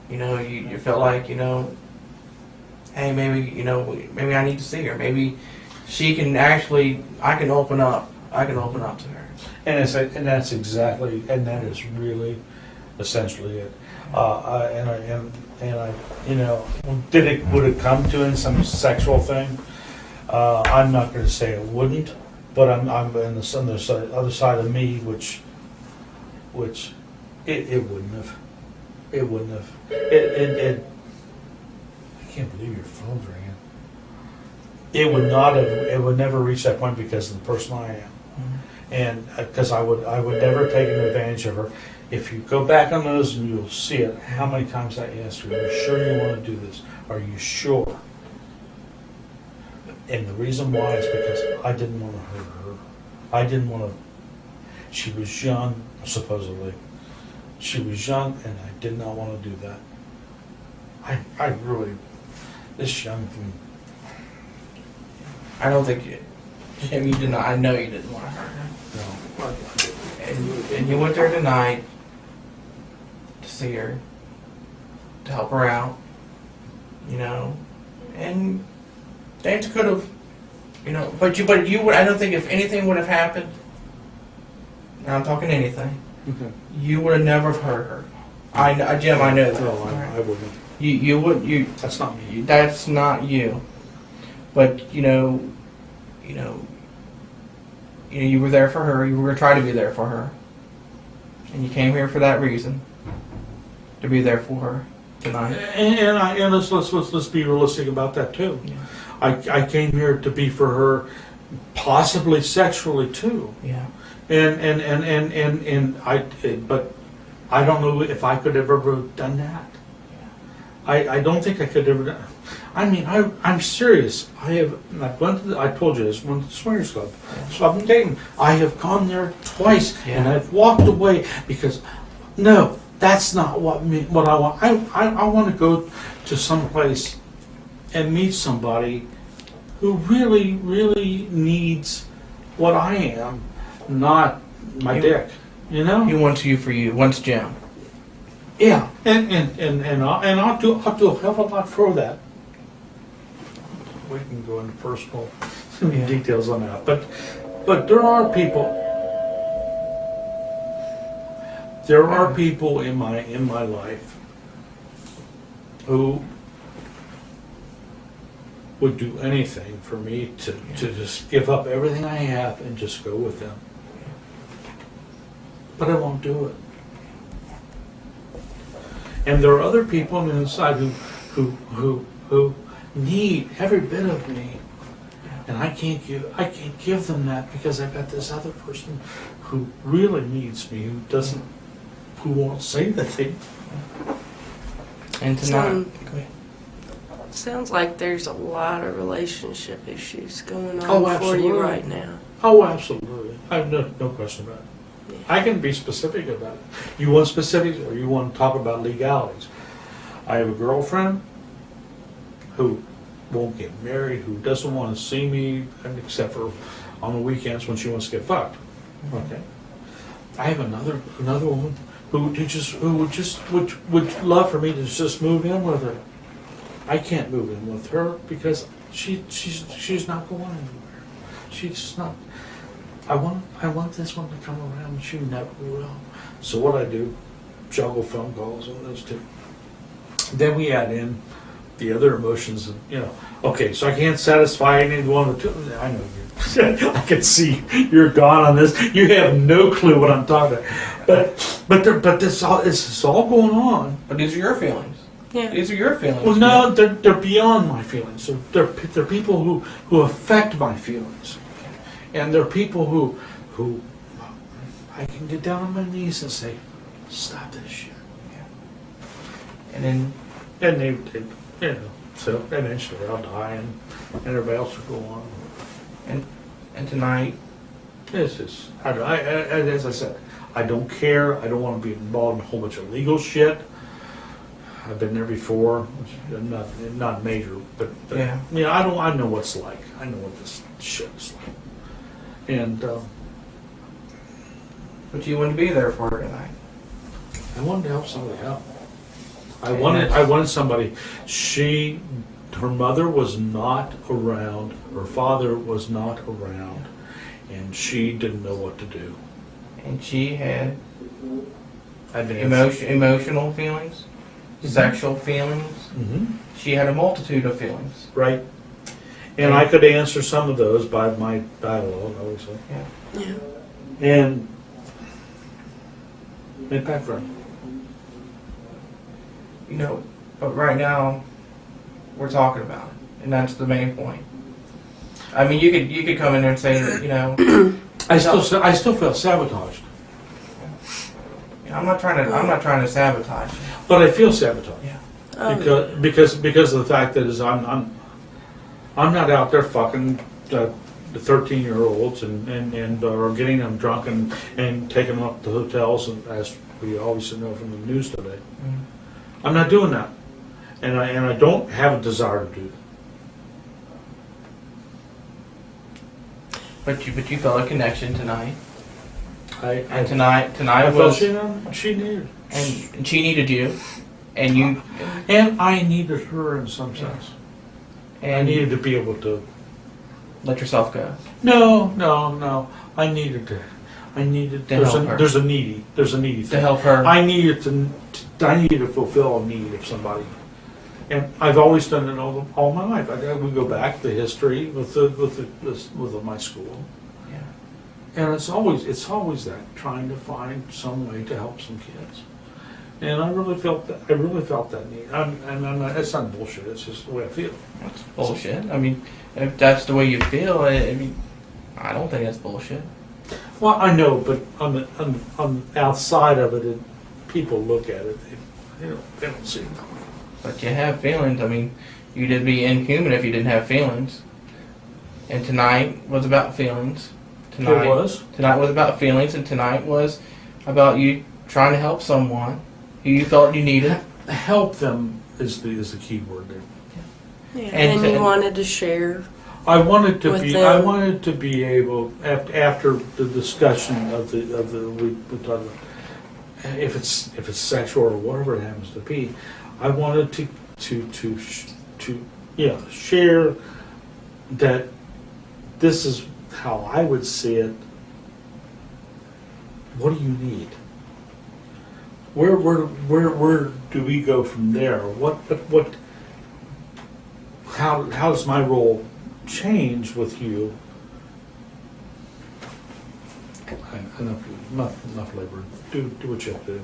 B: you felt like, hey, maybe I need to see her. Maybe she can I can open up. I can open up to her.
C: And that's exactly, and that is really essentially it. Would it come to some sexual thing? I'm not going to say it wouldn't, but I'm on the other side of me, which it wouldn't have. It wouldn't have. I can't believe your phone's ringing. It would not have. It would never reach that point because of the person I am. And because I would never take advantage of her. If you go back on those and you'll see it, how many times I asked her, are you sure you want to do this? Are you sure? And the reason why is because I didn't want to hurt her. I didn't want to, she was young, supposedly. She was young and I did not want to do that. I really, this young thing.
B: I don't think Jim, you did not. I know you didn't want to hurt her.
C: No.
B: And you went there tonight to see her, to help her out, and things could have, but you would. I don't think if anything would have happened. Now I'm talking anything.
C: Okay.
B: You would have never hurt her. Jim, I know that.
C: No, I wouldn't.
B: You wouldn't.
C: That's not me.
B: That's not you. But you were there for her. You were going to try to be there for her, and you came here for that reason, to be there for her tonight.
C: And let's be realistic about that too.
B: Yeah.
C: I came here to be for her, possibly sexually too.
B: Yeah.
C: But I don't know if I could have ever done that. I don't think I could ever done. I mean, I'm serious. I've went to I told you this, went to the swingers club. So I've been dating. I have gone there twice, and
B: Yeah.
C: I've walked away because, no, that's not what I want. I want to go to some place and meet somebody who really, really needs what I am, not my dick. You know?
B: He wants you for you. Wants Jim.
C: Yeah, and I'll do a hell of a lot for that. We can go into personal details on that, but there are people. There are people in my life who would do anything for me to just give up everything I have and just go with them. But I won't do it. And there are other people on the inside who need every bit of me. And I can't give them that because I've got this other person who really needs me, who won't say the thing.
B: And tonight, go ahead.
D: Sounds like there's a lot of relationship issues going on
C: Oh,
D: for
C: absolutely.
D: you right now.
C: Oh, absolutely. I have no question about it. I can be specific about it. You want specifics or you want to talk about legalities? I have a girlfriend who won't get married, who doesn't want to see me except for on the weekends when she wants to get fucked. Okay. I have another woman who would love for me to just move in with her. I can't move in with her because she's not going anywhere. She's not. I want this one to come around, and she never will. So what I do, juggle phone calls on those two. Then we add in the other emotions, and okay, so I can't satisfy any one of the two. I know you. I can see you're gone on this. You have no clue what I'm talking about. But this is all going on.
B: But these are your feelings.
D: Yeah.
B: These are your feelings.
C: Well, no, they're beyond my feelings. So they're people who affect my feelings, and they're people who I can get down on my knees and say, "Stop this shit."
B: And
C: And they so eventually I'll die, and everybody else will go on.
B: and tonight,
C: It's just, as I said, I don't care. I don't want to be involved in a whole bunch of legal shit. I've been there before, not major, but
B: Yeah.
C: I know what it's like. I know what this shit is like. And
B: but you wouldn't be there for her tonight.
C: I wanted to help somebody out. I
B: And
C: wanted somebody. Her mother was not around. Her father was not around, and she didn't know what to do.
B: And she had
C: Advanced.
B: emotional feelings, sexual feelings.
C: Mm-hmm.
B: She had a multitude of feelings.
C: Right. And I could answer some of those by my dialogue, obviously.
B: Yeah.
D: Yeah.
C: And background.
B: But right now, we're talking about it, and that's the main point. I mean, you could come in there and say that,
C: I still feel sabotaged,
B: I'm not trying to sabotage you.
C: but I feel sabotaged.
B: Yeah.
D: Oh,
C: Because of the fact that I'm not out there fucking the 13-year-olds and or getting them drunk and taking them up to hotels, and as we obviously know from the news today.
B: Mhm.
C: I'm not doing that, and I don't have a desire to do that.
B: But you felt a connection tonight,
C: I
B: and tonight
C: felt
B: was,
C: she needed,
B: and she needed you, and you,
C: and I needed her in some sense. I
B: and
C: needed to be able to.
B: let yourself go.
C: No. I needed to
B: help her.
C: there's a needy thing.
B: To help her.
C: I needed to fulfill a need of somebody, and I've always done it all my life. We go back to history with my school,
B: Yeah.
C: and it's always that, trying to find some way to help some kids. And I really felt that need. It's not bullshit. It's just the way I feel.
B: That's bullshit. I mean, if that's the way you feel, I mean, I don't think that's bullshit.
C: Well, I know, but on the outside of it, people look at it. They don't see it.
B: But you have feelings. I mean, you'd be inhuman if you didn't have feelings. And tonight was about feelings. Tonight
C: was.
B: Tonight was about feelings, and tonight was about you trying to help someone who you felt you needed.
C: Help them is the key word there.
D: yeah.
B: And
D: And you
B: to-
D: wanted to share.
C: I wanted to
D: With
C: be.
D: them.
C: I wanted to be able after the discussion of the we talked about, if it's sexual or whatever it happens to be, I wanted to share that this is how I would see it. What do you need? Where do we go from there? How does my role change with you? Enough labor. Do what you have to do.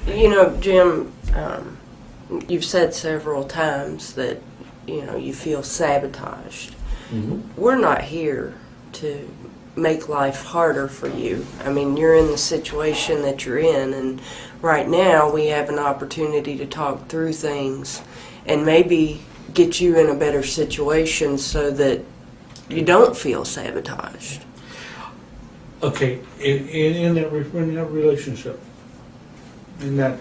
D: You know, Jim, you've said several times that, you know, you feel sabotaged. We're not here to make life harder for you. I mean, you're in the situation that you're in, and right now we have an opportunity to talk through things and maybe get you in a better situation so that you don't feel sabotaged.
C: Okay, in that relationship, in that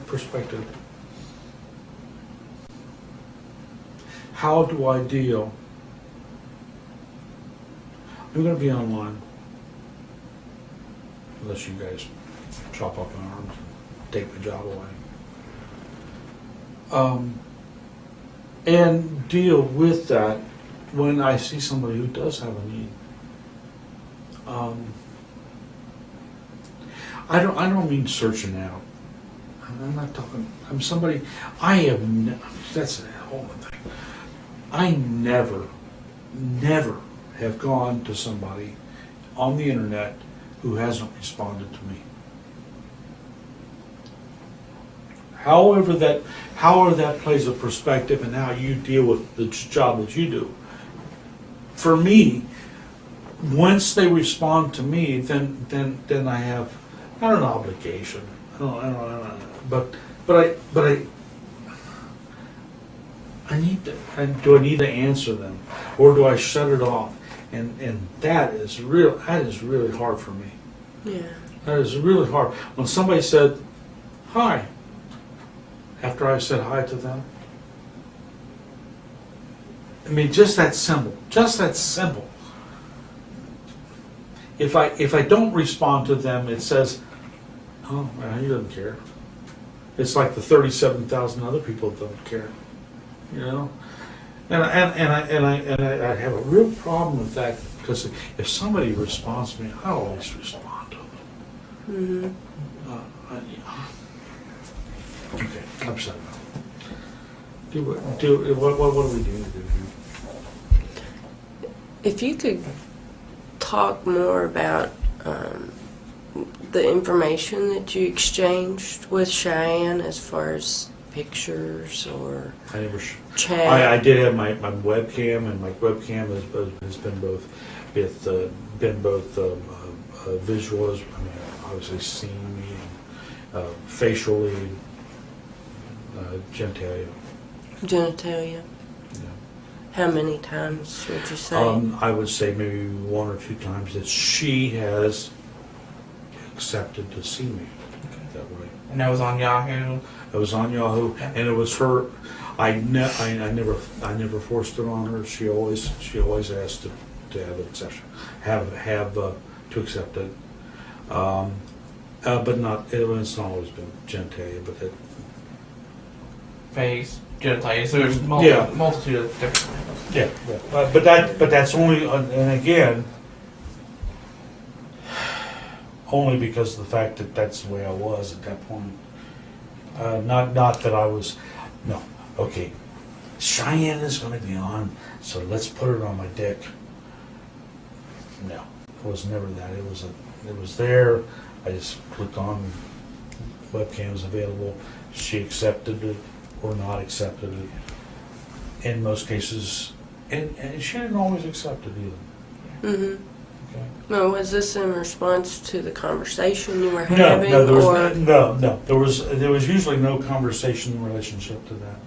C: perspective, how do I deal? I'm going to be online, unless you guys chop up my arms and take my job away. And deal with that when I see somebody who does have a need. I don't mean searching out. I'm not talking. I'm somebody. That's a whole other thing. I never have gone to somebody on the internet who hasn't responded to me. However that plays a perspective and how you deal with the job that you do. For me, once they respond to me, then I have not an obligation. I need to. Do I need to answer them, or do I shut it off? And that is really hard for me.
D: Yeah.
C: That is really hard. When somebody said hi, after I said hi to them, I mean, just that simple. Just that simple. If I don't respond to them, it says, "Oh, well, he doesn't care." It's like the 37,000 other people don't care, you know. And I have a real problem with that, because if somebody responds to me, I always respond to them. Okay, I'm sorry. What do we do here?
D: If you could talk more about the information that you exchanged with Cheyenne as far as pictures or chat.
C: I did have my webcam, and my webcam has been both visual, as I mean, obviously seeing me, and facially, genitalia.
D: Genitalia.
C: Yeah.
D: How many times would you say?
C: I would say maybe one or two times that she has accepted to see me that way.
B: And that was on Yahoo.
C: It was on Yahoo, and it was her. I never forced it on her. She always asked to have an exception, to accept it. But not. It's not always been genitalia, but it.
B: Face, genitalia. So there's multitude of different.
C: Yeah. But that's only, and again, only because of the fact that that's the way I was at that point. Not that I was. No. Okay. Cheyenne is going to be on, so let's put it on my dick. No, it was never that. It was there. I just clicked on webcams available. She accepted it or not accepted it. In most cases, and she didn't always accept it either.
D: Mm-hmm.
C: Okay.
D: Well, was this in response to the conversation you were having?
C: No, there was usually no conversation in relationship to that.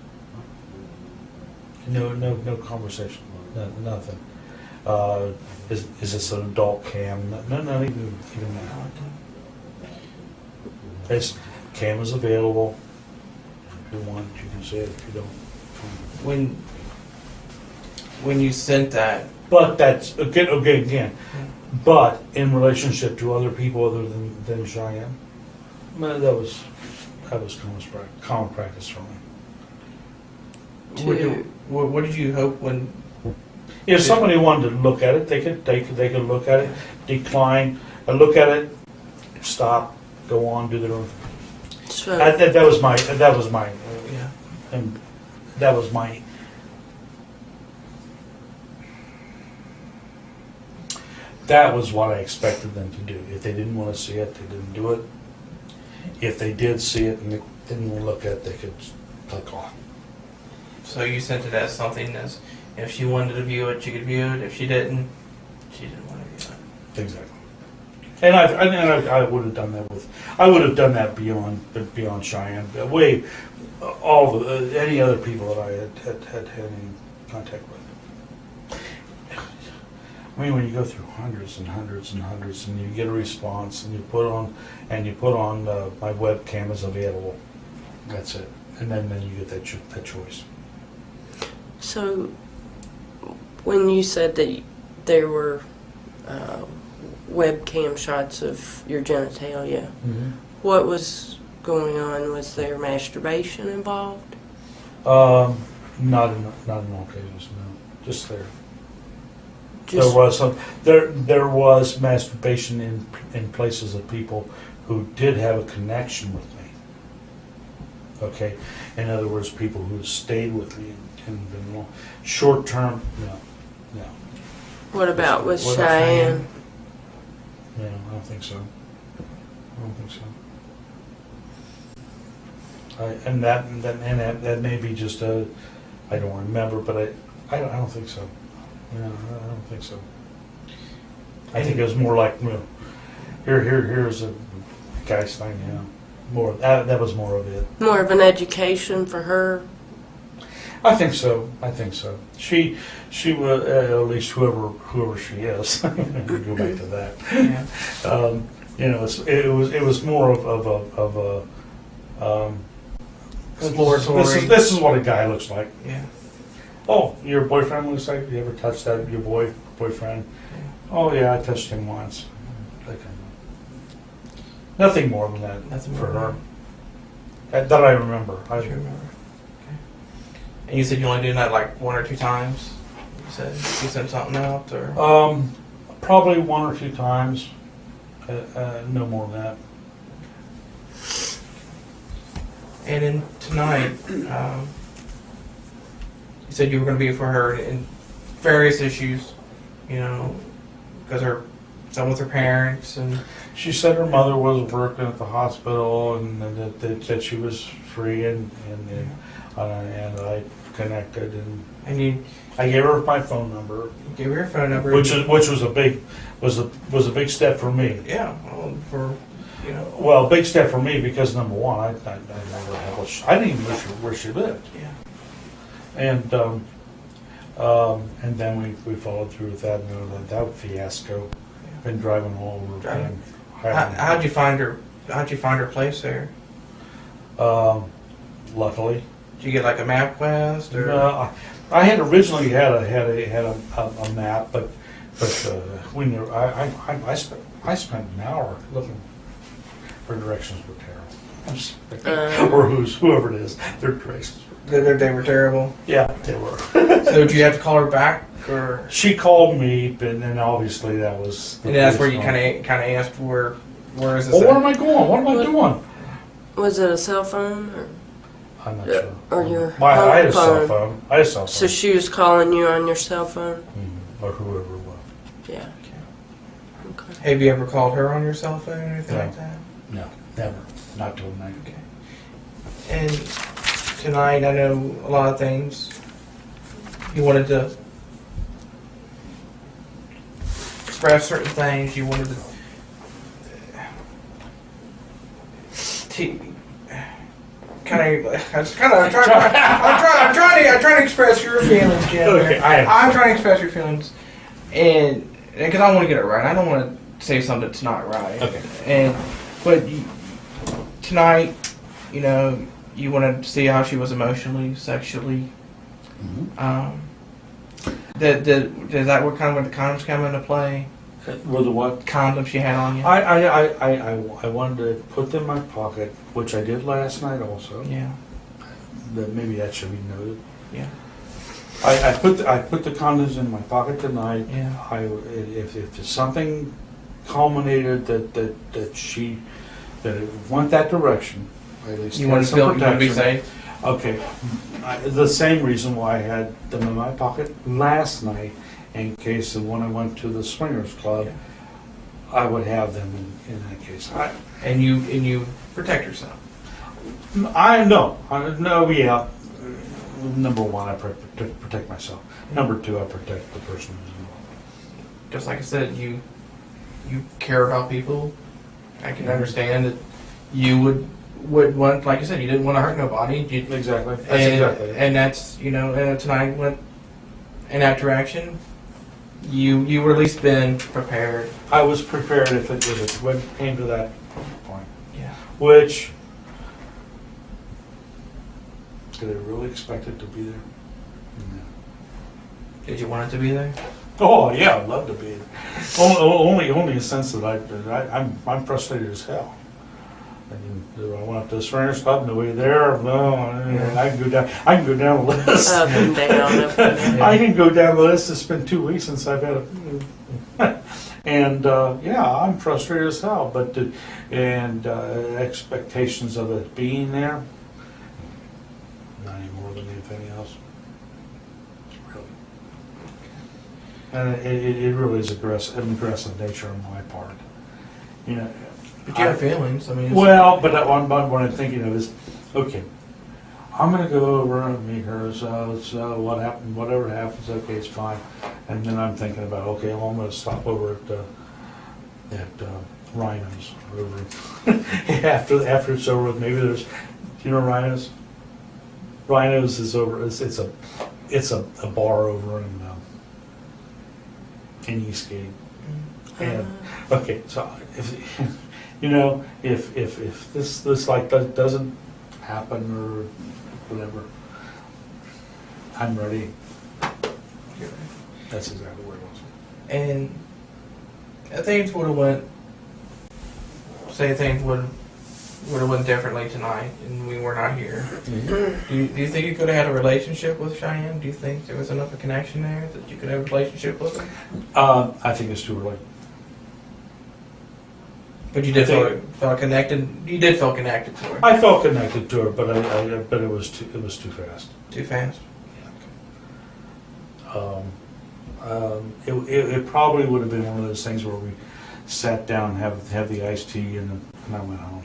C: No conversation, nothing. Is this an adult cam? No, not even that. It's cam is available. If you want, you can say it. If you don't,
B: When you sent that,
C: but that's again. But in relationship to other people other than Cheyenne, that was common practice for me.
B: what did you hope when?
C: If somebody wanted to look at it, they could look at it, decline, look at it, stop, go on, do their own thing.
D: So,
C: That was my
B: Yeah.
C: and that was my. That was what I expected them to do. If they didn't want to see it, they didn't do it. if they did see it and they didn't want to look at it, they could click off.
B: So you sent it as something as, if she wanted to view it, she could view it. If she didn't want to view it.
C: Exactly. And I would have done that I would have done that beyond Cheyenne, way all the, any other people that I had any contact with. I mean, when you go through hundreds and hundreds and hundreds, and you get a response, and you put on my webcam is available. That's it, and then you get that choice.
D: So, when you said that there were webcam shots of your genitalia,
C: Mm-hmm.
D: what was going on? Was there masturbation involved?
C: Not in all cases, no. Just there.
D: Just,
C: There was masturbation in places of people who did have a connection with me. Okay, in other words, people who stayed with me and been long. Short term, no.
D: what about with
B: What about
D: Cheyenne?
C: No, I don't think so. And that may be just I don't remember, but I don't think so. No, I don't think so. I think it was more like, here's a guy's thing, More that was more of it.
D: More of an education for her.
C: I think so. She was at least whoever she is. Go back to that.
B: Yeah.
C: It was more of a
B: Exploratory.
C: This is what a guy looks like.
B: Yeah.
C: Oh, your boyfriend looks like, you ever touched that, your boyfriend? Oh yeah, I touched him once. That kind of- Nothing more than that.
B: Nothing
C: for
B: more
C: her.
B: than
C: That I remember.
B: I remember. Okay. And you said you only doing that like one or two times? You said you sent something out, or?
C: Probably one or two times. No more than that.
B: And then tonight, you said you were going to be for her in various issues, because some with her parents, and
C: She said her mother was working at the hospital and that she was free and I connected and
B: you
C: I gave her my phone number,
B: gave her your phone number,
C: which was a big step for me.
B: yeah, well, for
C: Well, big step for me because number one, I never had I didn't even know where she lived,
B: yeah,
C: and then we followed through with that fiasco. Been driving all over.
B: Driving.
C: And
B: How'd you find her? How'd you find her place there?
C: Luckily,
B: Did you get like a MapQuest or?
C: no, I had originally had a map, but when you I spent an hour looking for directions were terrible. Or whoever it is, their directions.
B: They were terrible.
C: Yeah, they were.
B: So did you have to call her back, or?
C: She called me, and then obviously that was.
B: And that's where you kind of asked where is this?
C: Well, where
B: at?
C: am I going? What am I doing?
D: Was it a cell phone? Or?
C: I'm not sure.
D: Or your
C: I had a
D: home
C: cell
D: phone.
C: phone. I had a cell phone.
D: So she was calling you on your cell phone?
C: Or whoever it was.
D: Yeah. Okay.
B: Have you ever called her on your cell phone or anything
C: No.
B: like that?
C: No, never. Not till tonight.
B: Okay. And tonight, I know a lot of things. You wanted to express certain things. You wanted to I'm trying to express your feelings, Jim.
C: Okay,
B: I'm trying to express your feelings, and because I want to get it right. I don't want to say something that's not right.
C: Okay.
B: But tonight, you wanted to see how she was emotionally, sexually.
C: Mm-hmm.
B: Does that what kind of when the condoms come into play?
C: With the what?
B: Condoms she had on you?
C: I wanted to put them in my pocket, which I did last night also.
B: Yeah.
C: Maybe that should be noted.
B: Yeah.
C: I put the condoms in my pocket tonight.
B: Yeah.
C: If something culminated that it went that direction, I at least
B: You
C: had
B: want to
C: some
B: feel you want to be
C: protection.
B: safe?
C: Okay. The same reason why I had them in my pocket last night, in case of when I went to the swingers club, I would have them in that case.
B: And you protect yourself.
C: I know. Yeah. Number one, I protect myself. Number two, I protect the person who's involved.
B: Just like I said, you care about people. I can understand that you would want, like you said, you didn't want to hurt nobody.
C: Exactly. That's
B: And,
C: exactly it.
B: and that's, tonight went in that direction. You were at least been prepared.
C: I was prepared if it came to that point.
B: Yeah.
C: Which, did I really expect it to be there? No.
B: Did you want it to be there?
C: Oh yeah, I'd love to be there. Only in the sense that I'm frustrated as hell. I mean, do I want to surrender stuff? Nobody there? No, I can go down. I can go down the list.
D: Up and down, up and down.
C: I can go down the list. It's been 2 weeks since I've had a, and yeah, I'm frustrated as hell. But expectations of it being there, not any more than anything else. Really, and it really is an aggressive nature on my part.
B: But you have feelings. I mean,
C: Well, but what I'm thinking of is, okay, I'm gonna go over and meet her. So what happened? Whatever happens, okay, it's fine. And then I'm thinking about, okay, well, I'm gonna stop over at Rhino's over after it's over with. Maybe there's, Rhino's. Rhino's is over. It's a bar over in Eastgate. And okay, so if this like doesn't happen or whatever, I'm ready. That's exactly where it was.
B: and things would have went. Say things would have went differently tonight, and we were not here. Do you think you could have had a relationship with Cheyenne? Do you think there was enough of a connection there that you could have a relationship with her?
C: I think it's too early.
B: But you did feel connected. You did feel connected to her.
C: I felt connected to her, but it was too fast.
B: Too fast.
C: It probably would have been one of those things where we sat down, have the iced tea, and I went home.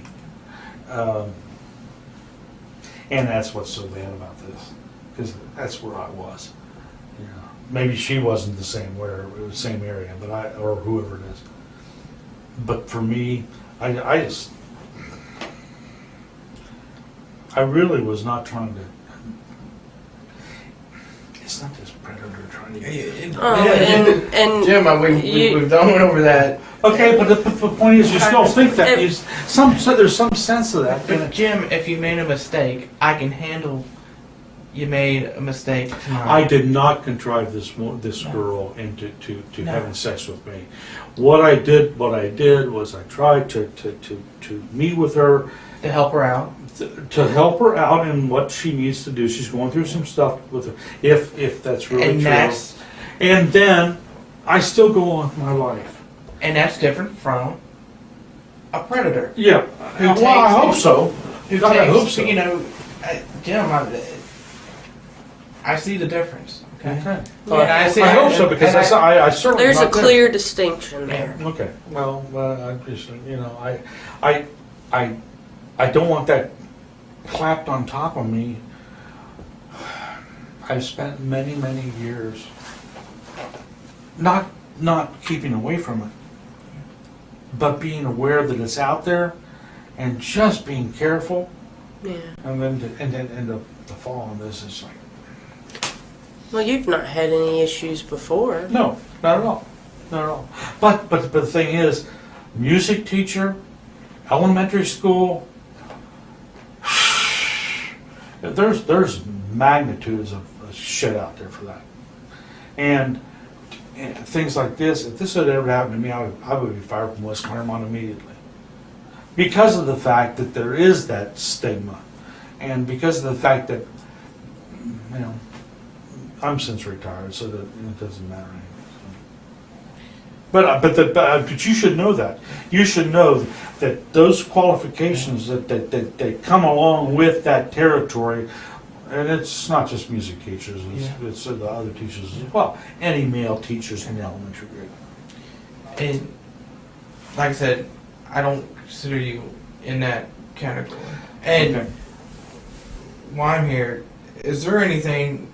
C: And that's what's so bad about this, because that's where I was. Maybe she wasn't the same area, but or whoever it is. But for me, I really was not trying to. It's not this predator trying to.
D: And
B: Jim, we've done over that.
C: Okay, but the point is, you still think that there's some sense of that.
B: But Jim, if you made a mistake, I can handle. You made a mistake tonight.
C: I did not contrive this girl into having sex with me. What I did was I tried to meet with her,
B: to help her out.
C: to help her out in what she needs to do. She's going through some stuff with her, if that's really true. And then I still go on with my life.
B: And that's different from a predator.
C: Yeah. Well, I hope so. I hope so.
B: Jim, I see the difference. Okay.
C: Okay.
B: And I
C: hope so, because I certainly
D: there's a
C: not there.
D: clear distinction there.
C: Okay. Well, I just I don't want that clapped on top of me. I've spent many years not keeping away from it, but being aware that it's out there, and just being careful.
D: Yeah.
C: And then the fall on this is like.
D: Well, you've not had any issues before.
C: No, not at all. Not at all. But the thing is, music teacher, elementary school, there's magnitudes of shit out there for that. And things like this, if this had ever happened to me, I would be fired from West Claremont immediately. Because of the fact that there is that stigma. And because of the fact that, I'm since retired, so that it doesn't matter anymore. But you should know that. You should know that those qualifications that come along with that territory, and it's not just music teachers, it's the other teachers as well. Any male teachers in the elementary grade.
B: And like I said, I don't consider you in that category. And
C: Okay.
B: while I'm here, is there anything?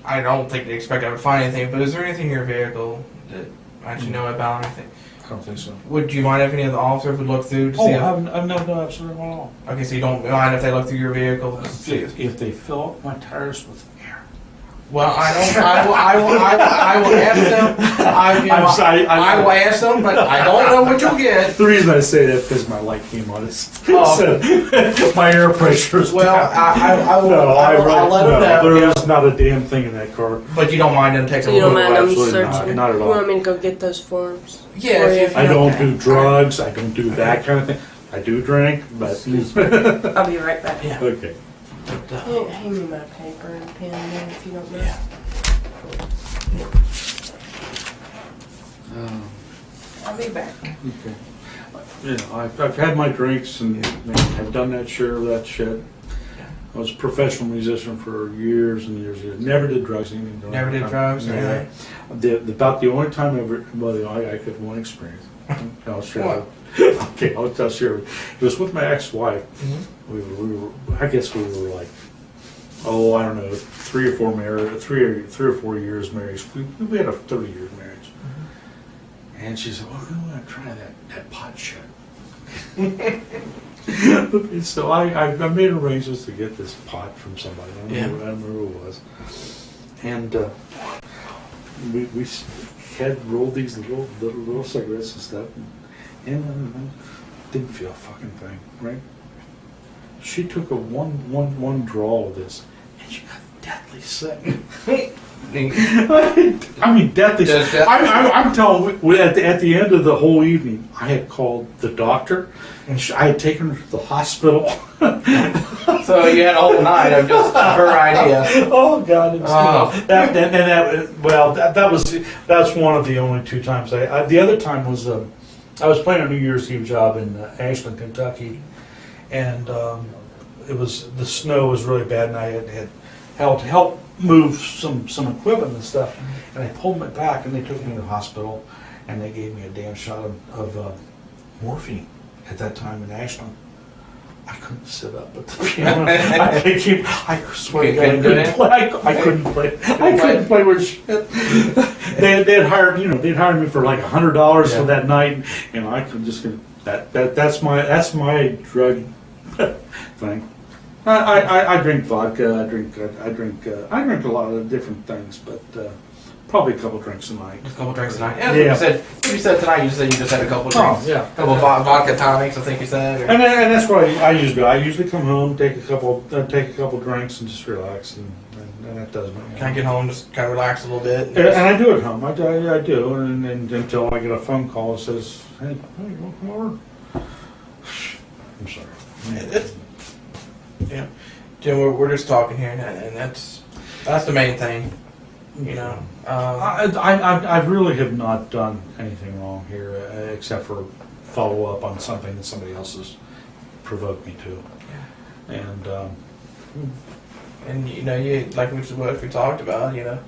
B: I don't think they expect I would find anything, but is there anything in your vehicle that I should know about? Anything?
C: I don't think so.
B: Would you mind if any of the officers would look through to
C: Oh,
B: see? If,
C: I've no absolutely at all.
B: okay, so you don't mind if they look through your vehicle? To see
C: If they fill up my tires with air.
B: well, I don't. I will ask them.
C: I'm sorry,
B: I will ask them, but I don't know what you'll get.
C: The reason I say that is because my light came on.
B: Oh.
C: So my air pressure is
B: Well,
C: down.
B: I will.
C: No,
B: I'll let them know.
C: There
B: Yeah.
C: is not a damn thing in that car.
B: But you don't mind them taking
D: So
B: a
D: you don't
B: look?
D: mind them
C: absolutely not,
D: searching?
C: not at
D: You
C: all.
D: want me to go get those forms?
B: Yeah,
D: For
B: if
D: you?
B: you-
C: I don't do
B: Okay.
C: drugs. I don't do that kind of thing. I do drink, but
D: I'll be right back.
B: Yeah.
C: okay.
D: Hand me my paper and pen then if you don't mind.
B: Yeah.
D: I'll be back.
C: Okay. You know, I've had my drinks and I've done that share of that shit. I was a professional musician for years and years and years. Never did drugs.
B: Never did drugs or anything?
C: About the only time ever, well, I could one experience. I'll share.
B: What?
C: Okay, I'll share. It was with my ex-wife.
B: Mm-hmm.
C: We were, I guess we were like, oh, I don't know, 3 or 4 years married. We had a 30-year marriage. And she said, well, we want to try that pot shit. So I made arrangements to get this pot from somebody. I don't remember who it was. And we had rolled these little cigarettes and stuff. And didn't feel a fucking thing, right? She took a one draw of this, and she got deathly sick. I mean, deathly sick. I'm telling you, at the end of the whole evening, I had called the doctor, and I had taken her to the hospital.
B: So you had a whole night of just her idea.
C: Oh God! It was,
B: Oh.
C: That's one of the only 2 times. The other time was I was playing a New Year's Eve job in Ashland, Kentucky, and the snow was really bad, and I had helped move some equipment and stuff, and I pulled me back, and they took me to the hospital, and they gave me a damn shot of morphine at that time in Ashland. I couldn't sit up at the piano. I swear to God, I couldn't play. I couldn't play. I couldn't play with shit. They'd hired me for like $100 for that night, and I could just that's my drug thing. I drink vodka. I drink a lot of different things, but probably a couple drinks a night.
B: Just a couple drinks tonight. Yeah. You said tonight. You said you just had a couple drinks.
C: Oh, yeah.
B: A couple vodka tonics. I think you said. Or...
C: And that's what I usually do. I usually come home, take a couple drinks, and just relax, and that does me.
B: Can I get home, just kind of relax a little bit?
C: And I do at home. I do, and until I get a phone call that says, "Hey, you want to come over?" I'm sorry.
B: Yeah, Jim, we're just talking here, and that's the main thing. You know,
C: I really have not done anything wrong here, except for follow up on something that somebody else has provoked me to,
B: and you know, you like what we talked about. You know,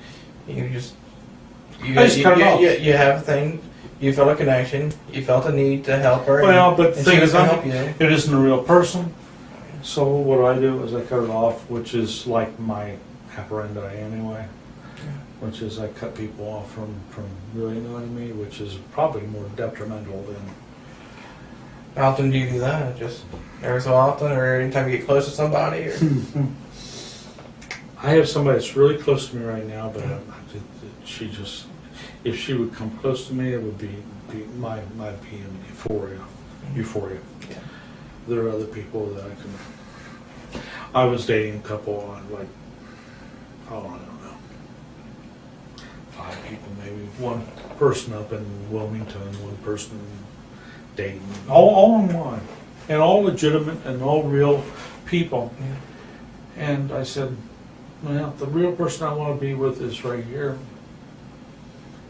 B: you
C: I just cut it off.
B: you have a thing. You felt a connection. You felt a need to help her.
C: Well, but the
B: and
C: thing
B: she was
C: is,
B: gonna help you.
C: it isn't a real person. So what I do is I cut it off, which is like my apparandi anyway. Which is I cut people off from really annoying me, which is probably more detrimental than.
B: How often do you do that? Just every so often, or anytime you get close to somebody? Or?
C: I have somebody that's really close to me right now, but she just, if she would come close to me, it would be my be in euphoria.
B: Yeah.
C: There are other people that I can. I was dating a couple on like, I don't know, 5 people maybe. One person up in Wilmington, one person in Dayton, all online, and all legitimate and all real people.
B: Yeah.
C: And I said, well, the real person I want to be with is right here.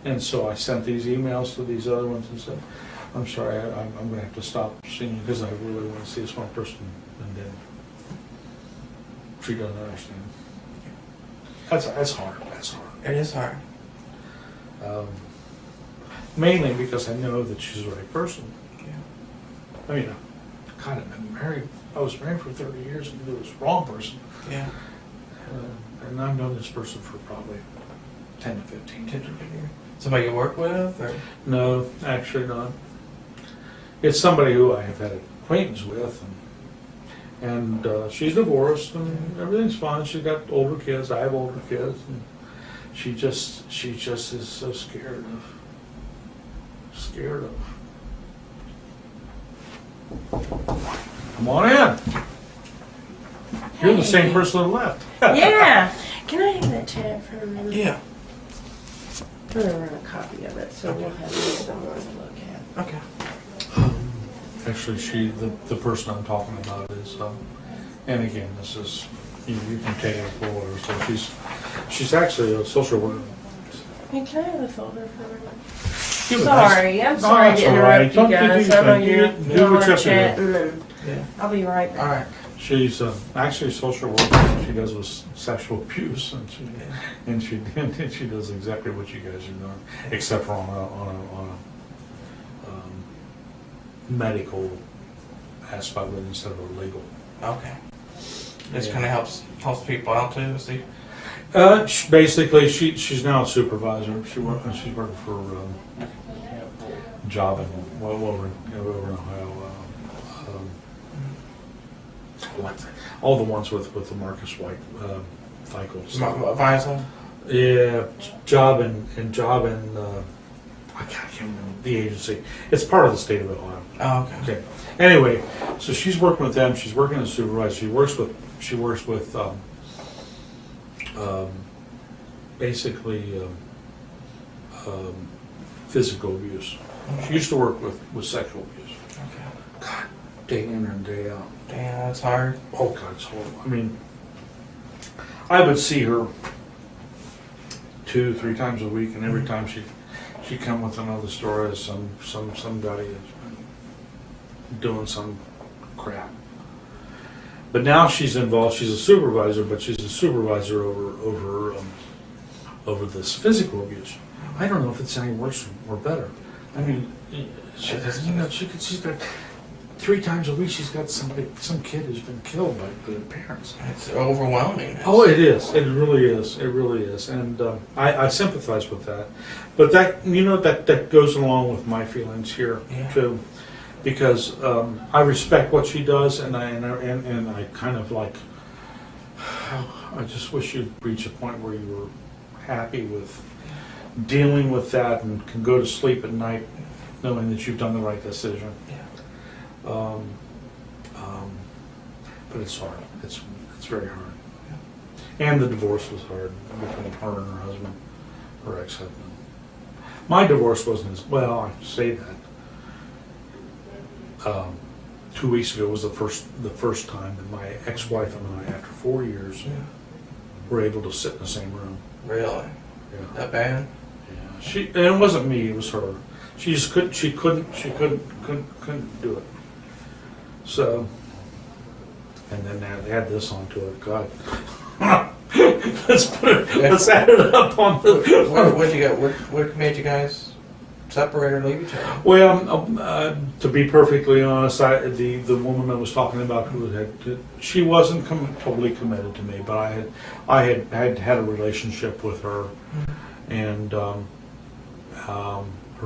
C: And so I sent these emails to these other ones and said, I'm sorry, I'm going to have to stop seeing you because I really want to see this one person. And then she doesn't understand. That's hard. That's hard.
B: It is hard.
C: mainly because I know that she's the right person.
B: Yeah.
C: I mean, I kind of been married. I was married for 30 years and knew it was the wrong person.
B: Yeah.
C: And I've known this person for probably 10 to 15 years.
B: Somebody you work with, or?
C: No, actually not. It's somebody who I have had acquaintance with, and she's divorced, and everything's fine. She's got older kids. I have older kids, and she just is so scared of. Come on in. You're the same person that left.
D: Yeah. Can I have that chat for a minute?
B: Yeah.
D: I'm gonna run a copy of it, so we'll have someone to look at.
B: Okay.
C: Actually, the person I'm talking about is, and again, this is, you can take it for whatever. So she's actually a social worker.
D: Hey, can I have a folder for a minute?
C: Give it
D: Sorry, I'm
C: No,
D: sorry
C: that's
D: to
C: all right.
D: interrupt you
C: Don't
D: guys.
C: do
D: I know
C: anything.
D: you're
C: Do what you have to do.
D: chatting, and
B: Yeah.
D: I'll be right
B: All
D: back.
B: right.
C: She's actually a social worker. She does with sexual abuse, and she does exactly what you guys are doing, except for on a medical aspect of it instead of a legal.
B: Okay. This
C: Yeah.
B: kind of helps people out too. See.
C: Basically, she's now a supervisor. She's working for a job in over in Ohio. All the ones with the Marcus White cycles.
B: Visor.
C: Yeah, job in I can't remember the agency. It's part of the state of Ohio.
B: Oh, okay.
C: Okay. Anyway, so she's working with them. She's working as a supervisor. She works with basically physical abuse. She used to work with sexual abuse.
B: Okay.
C: God, day in and day out.
B: Damn, that's hard.
C: Oh God, it's horrible. I mean, I would see her 2-3 times a week, and every time she'd come with another story of somebody that's been doing some crap. But now she's involved. She's a supervisor, but she's a supervisor over this physical abuse. I don't know if it's any worse or better. I mean, she's got 3 times a week. She's got some kid who's been killed by the parents.
B: It's overwhelming.
C: Oh, it is. It really is. It really is. And I sympathize with that. But that goes along with my feelings here too, because I respect what she does, and I kind of like. I just wish you'd reach a point where you were happy with dealing with that and can go to sleep at night knowing that you've done the right decision.
B: Yeah.
C: But it's hard. It's very hard. And the divorce was hard between her and her husband, her ex-husband. My divorce wasn't as well. I say that. 2 weeks ago was the first time that my ex-wife and I, after 4 years, were able to sit in the same room.
B: Really?
C: Yeah.
B: That bad?
C: Yeah. And it wasn't me. It was her. She just couldn't. She couldn't do it. So, and then they add this onto it. God, let's add it up on the.
B: What made you guys separate or leave each other?
C: Well, to be perfectly honest, the woman I was talking about she wasn't totally committed to me, but I had a relationship with her, and her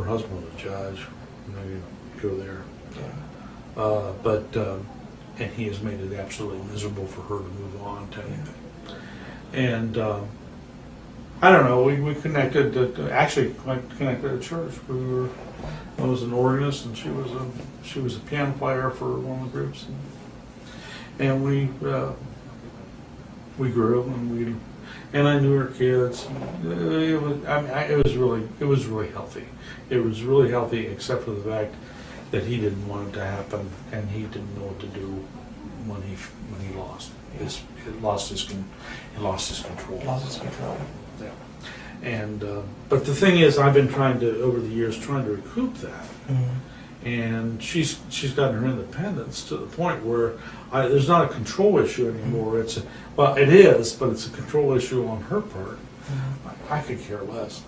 C: husband was a judge. Maybe go there.
B: Yeah.
C: And he has made it absolutely miserable for her to move on to anything. And I don't know. We connected. Actually, connected at church. I was an organist, and she was a piano player for one of the groups, and we grew, and I knew her kids. It was really healthy. It was really healthy, except for the fact that he didn't want it to happen, and he didn't know what to do when he lost. He lost his control.
B: Lost his control.
C: Yeah. And but the thing is, I've been over the years trying to recoup that, and she's gotten her independence to the point where there's not a control issue anymore. It is, but it's a control issue on her part. I could care less.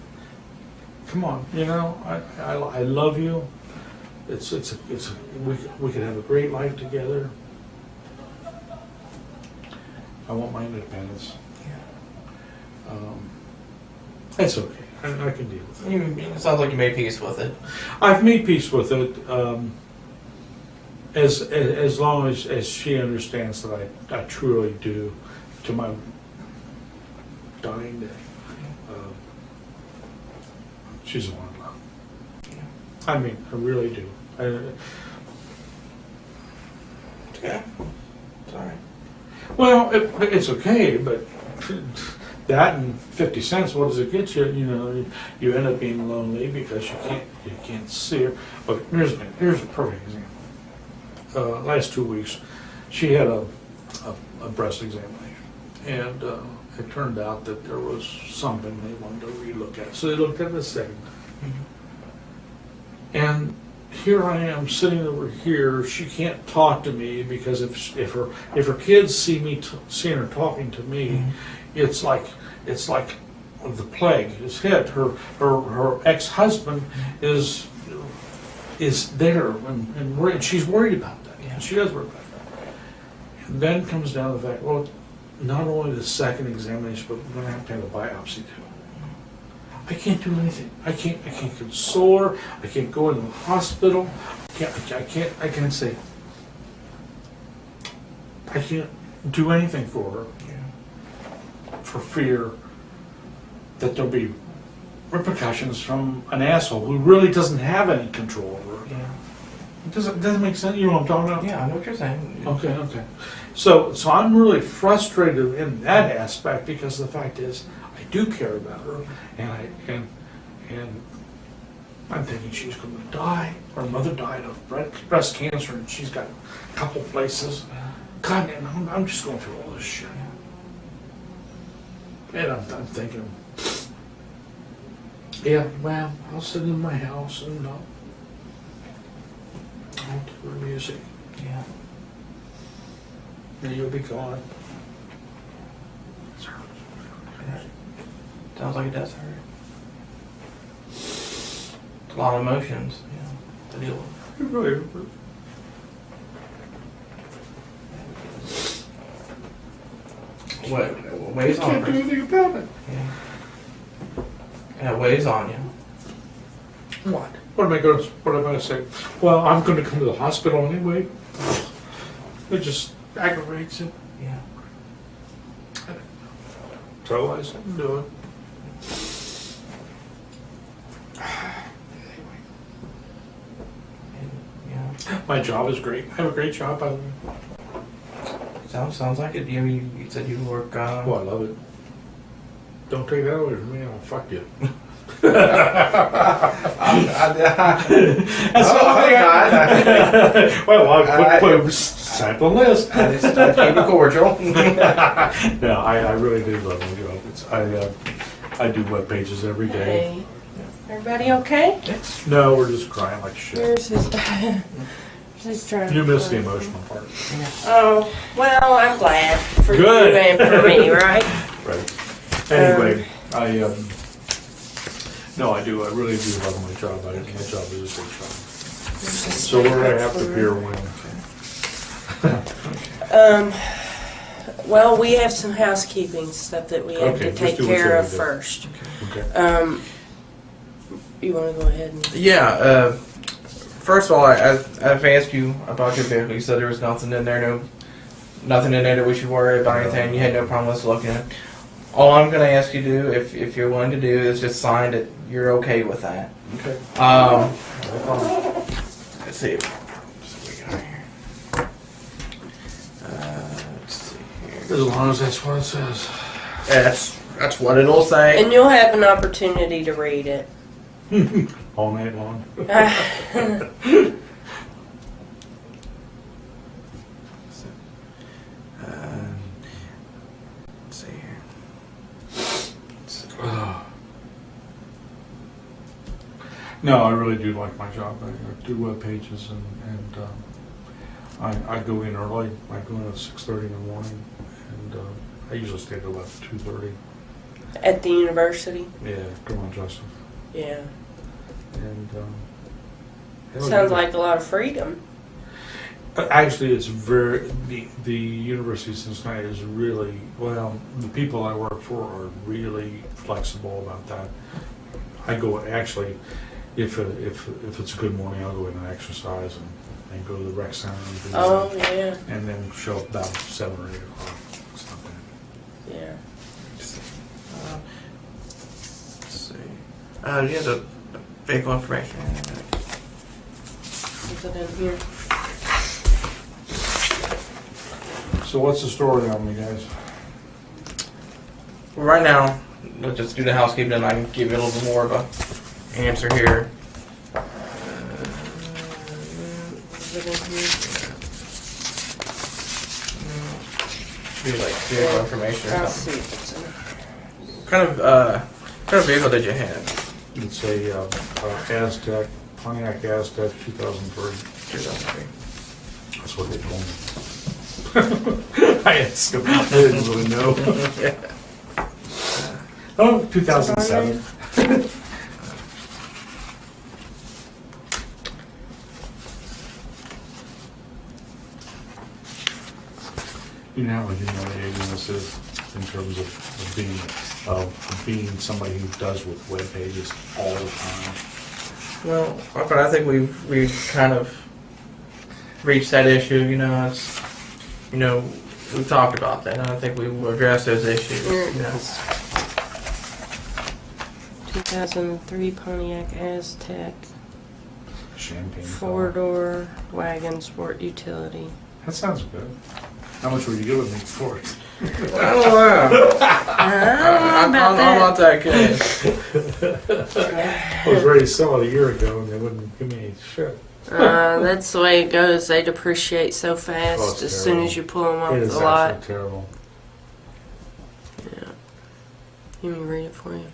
C: come on, you know, I love you. We could have a great life together. I want my independence. It's okay. I can deal with it.
B: It sounds like you made peace with it.
C: I've made peace with it, as long as she understands that I truly do, to my dying day. She's the one I love. I mean, I really do.
B: Okay. It's all right.
C: Well, it's okay, but that and 50 cents, what does it get you? You know, you end up being lonely because you can't see her. Okay, here's a perfect example. Last 2 weeks, she had a breast examination, and it turned out that there was something they wanted to relook at. So they looked at it a second. And here I am sitting over here. She can't talk to me because if her kids seeing her talking to me, it's like the plague is hit. Her ex-husband is there, and she's worried about that.
B: Yeah.
C: She does worry about that. And then comes down to the fact, well, not only the second examination, but we're going to have a biopsy too. I can't do anything. I can't console her. I can't go into the hospital. I can't say. I can't do anything for her for fear that there'll be repercussions from an asshole who really doesn't have any control over her.
B: Yeah.
C: It doesn't make sense. You know what I'm talking about?
B: Yeah, I know what you're saying.
C: Okay. So I'm really frustrated in that aspect because the fact is I do care about her, and I'm thinking she's going to die. Her mother died of breast cancer, and she's got a couple places. God, man, I'm just going through all this shit, and I'm thinking, yeah, well, I'll sit in my house and I'll do her music.
B: Yeah.
C: And you'll be gone.
B: Sounds like it does hurt. It's a lot of emotions, to deal with.
C: It really
B: What weighs on
C: can't do
B: her?
C: anything about it.
B: Yeah. It weighs on you.
C: What? What am I going to say? Well, I'm going to come to the hospital anyway. It just aggravates it.
B: Yeah.
C: So I said, do it.
B: Yeah.
C: My job is great. I have a great job, by the way.
B: Sounds like it. You said you work.
C: Oh, I love it. Don't take that away from me. I'll fuck you.
B: That's
C: Well, I'll put sample list.
B: I just keep it cordial.
C: No, I really do love my job. I do web pages every day.
D: Hey, everybody okay?
C: No, we're just crying like shit.
D: Yours is just trying.
C: You missed the emotional part.
D: Oh, well, I'm glad for
C: Good.
D: you and for me, right?
C: Right. Anyway, no, I do. I really do love my job. My job is a great job. So we're gonna have to beer win.
D: Well, we have some housekeeping stuff that we have
C: Okay,
D: to take
C: let's do what
D: care
C: you
D: of
C: gotta do.
D: first.
C: Okay.
D: You want to go ahead and?
B: Yeah. First of all, I've asked you about your vehicle. You said there was nothing in there, nothing in there that we should worry about anything. You had no problem with us looking at it. All I'm going to ask you to do, if you're willing to do, is just sign that you're okay with that.
C: Okay.
B: Let's see. What we got here. Let's see here.
C: As long as that's what it says.
B: That's what it'll say.
D: And you'll have an opportunity to read it.
C: All night long.
B: Let's see here.
C: No, I really do like my job. I do web pages, and I go in early. I go in at 6:30 in the morning, and I usually stay till about 2:30.
D: At the university?
C: Yeah, come on, Joseph.
D: Yeah.
C: And
D: Sounds like a lot of freedom.
C: actually, it's the University of Cincinnati is really, well, the people I work for are really flexible about that. I go, actually, if it's a good morning, I'll go in and exercise and go to the rec center and do
D: Oh,
C: that,
D: yeah.
C: and then show up about 7 or 8 o'clock. It's not bad.
D: Yeah.
B: Let's see. Do you have the vehicle information?
D: Is it in here?
C: So what's the story on me, guys?
B: Well, right now, let's just do the housekeeping and I can give you a little bit more of a answer here.
D: Is it in here?
B: Be like vehicle information or
D: I'll
B: something.
D: see if it's in.
B: What kind of vehicle did you have?
C: It's a Aztec, Pontiac Aztec 2003.
B: 2003.
C: That's what they told me. I asked him. I didn't really know. Oh, 2007. You know how humiliating this is in terms of being somebody who does with web pages all the time.
B: Well, but I think we've kind of reached that issue. We've talked about that. And I think we've addressed those issues.
D: Here it is. 2003 Pontiac Aztec,
C: Champagne.
D: four-door wagon sport utility.
C: That sounds good. How much were you giving me for it?
B: I don't know. I'm not that good.
C: I was ready to sell it a year ago and they wouldn't give me any shit.
D: That's the way it goes. They depreciate so
C: Oh,
D: fast
C: it's
D: as soon as
C: terrible.
D: you pull them
C: It
D: off
C: is
D: the lot.
C: absolutely terrible.
D: Yeah. Let me read it for you.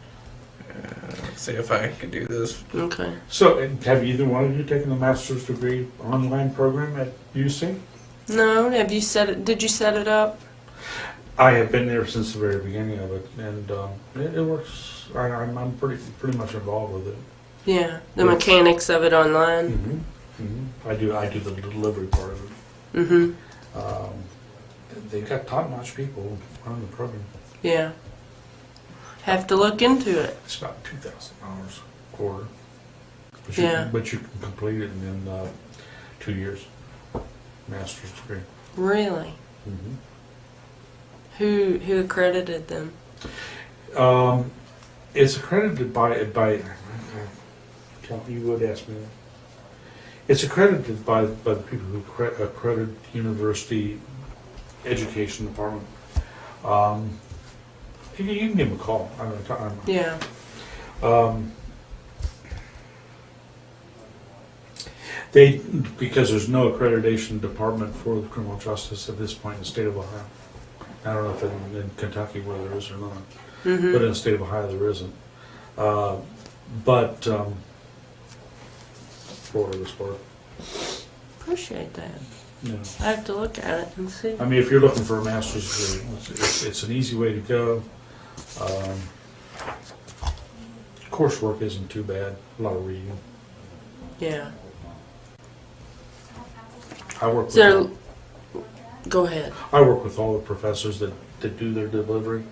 B: Let's see if I can do this.
D: Okay.
C: So, have either one of you taken the master's degree online program at UC?
D: No, have you set it? Did you set it up?
C: I have been there since the very beginning of it, and it works. I'm pretty much involved with it.
D: Yeah. The mechanics of it online.
C: I do the delivery part of it. They've got top-notch people running the program.
D: Yeah. Have to look into it.
C: It's about $2,000 a quarter. But
D: Yeah.
C: But you can complete it in 2 years. Master's degree.
D: Really? Who accredited them?
C: It's accredited by you would ask me that. It's accredited by the people who accredit university education department. You can give them a call.
D: Yeah.
C: Because there's no accreditation department for the criminal justice at this point in the state of Ohio. I don't know if in Kentucky where there is or not, but in the state of Ohio there isn't. But Florida was for it.
D: Appreciate that.
C: Yeah.
D: I have to look at it and see.
C: I mean, if you're looking for a master's degree, it's an easy way to go. Coursework isn't too bad. A lot of reading.
D: Yeah.
C: I work with
D: So, go ahead.
C: I work with all the professors that do their delivery,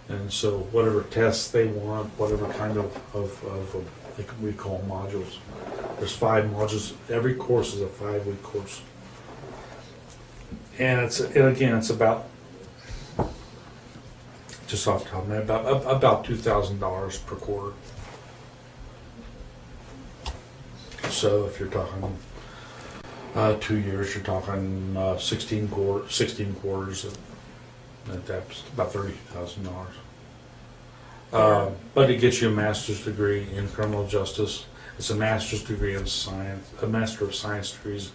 C: and so whatever tests they want, whatever kind of like we call modules. There's 5 modules. Every course is a 5-week course, and it's about, just off the top of my head, about $2,000 per quarter. So if you're talking 2 years, you're talking 16 quarters, and that's about $30,000. But it gets you a master's degree in criminal justice. It's a master's degree in science, a master of science degrees.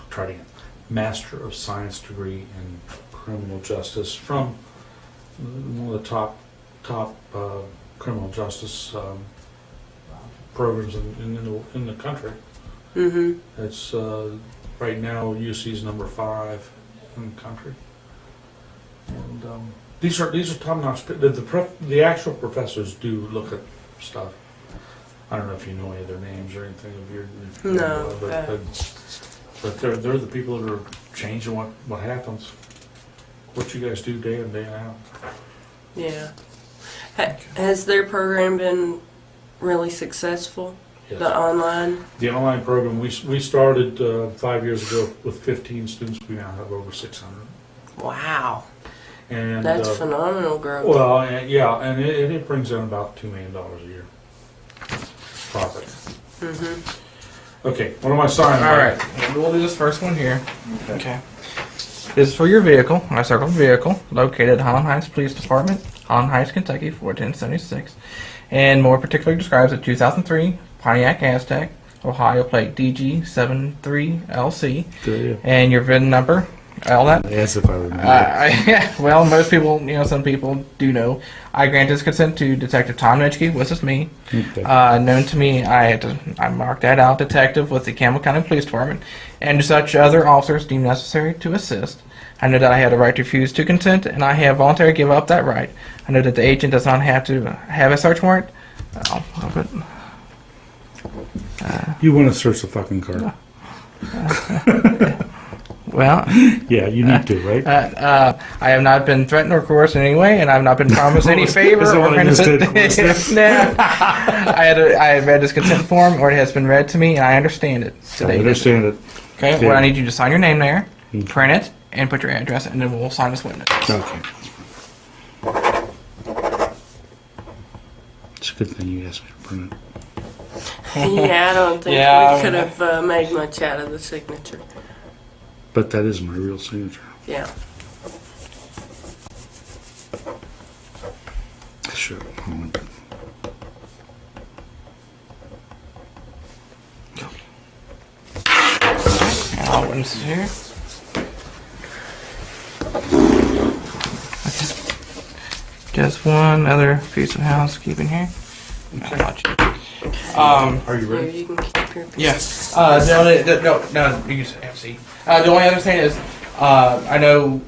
C: Try it again. Master of Science degree in criminal justice from one of the top criminal justice programs in the country. It's right now UC's number 5 in the country, and these are top notch. The actual professors do look at stuff. I don't know if you know any of their names or anything of your.
D: No.
C: But they're the people that are changing what happens. What you guys do day in, day out.
D: Yeah. Has their program been really successful?
C: Yes.
D: The online?
C: The online program, we started 5 years ago with 15 students. We now have over 600.
D: Wow.
C: And
D: That's phenomenal growth.
C: well, yeah, and it brings in about $2 million a year profit.
D: Mm-hmm.
C: Okay, what am I signing?
B: All right, we'll do this first one here. Okay. This is for your vehicle. I circled vehicle located at Highland Heights Police Department, Highland Heights, Kentucky, 41076, and more particularly describes a 2003 Pontiac Aztek, Ohio plate DG73LC,
C: Good.
B: and your VIN number. All that.
C: As if I remember.
B: Well, most people, some people do know. I granted his consent to Detective Tom Nitschke, which is me.
C: Okay.
B: Known to me, I marked that out, detective with the Campbell County Police Department, and to such other officers deemed necessary to assist. I know that I had a right to refuse to consent, and I have voluntarily given up that right. I know that the agent does not have to have a search warrant.
C: You want to search the fucking car?
B: Well,
C: Yeah, you need to, right?
B: I have not been threatened or coerced in any way, and I have not been promised any favor
C: Is that
B: or
C: what I just did?
B: Nah. I have read this consent form, or it has been read to me, and I understand it.
C: I
B: Today.
C: understand it.
B: Okay,
C: Okay.
B: well, I need you to sign your name there,
C: Hmm.
B: print it, and put your address, and then we'll sign this witness.
C: Okay. It's a good thing you asked me to print it.
D: Yeah, I don't think
B: Yeah,
D: we could have made much out of the signature.
C: But that is my real signature.
D: Yeah.
C: Sure.
B: All witnesses here. Just one other piece of housekeeping here.
C: Are you
D: Here,
C: ready?
D: you can keep your
B: Yes. No, you can just have a seat. The only other thing is, I know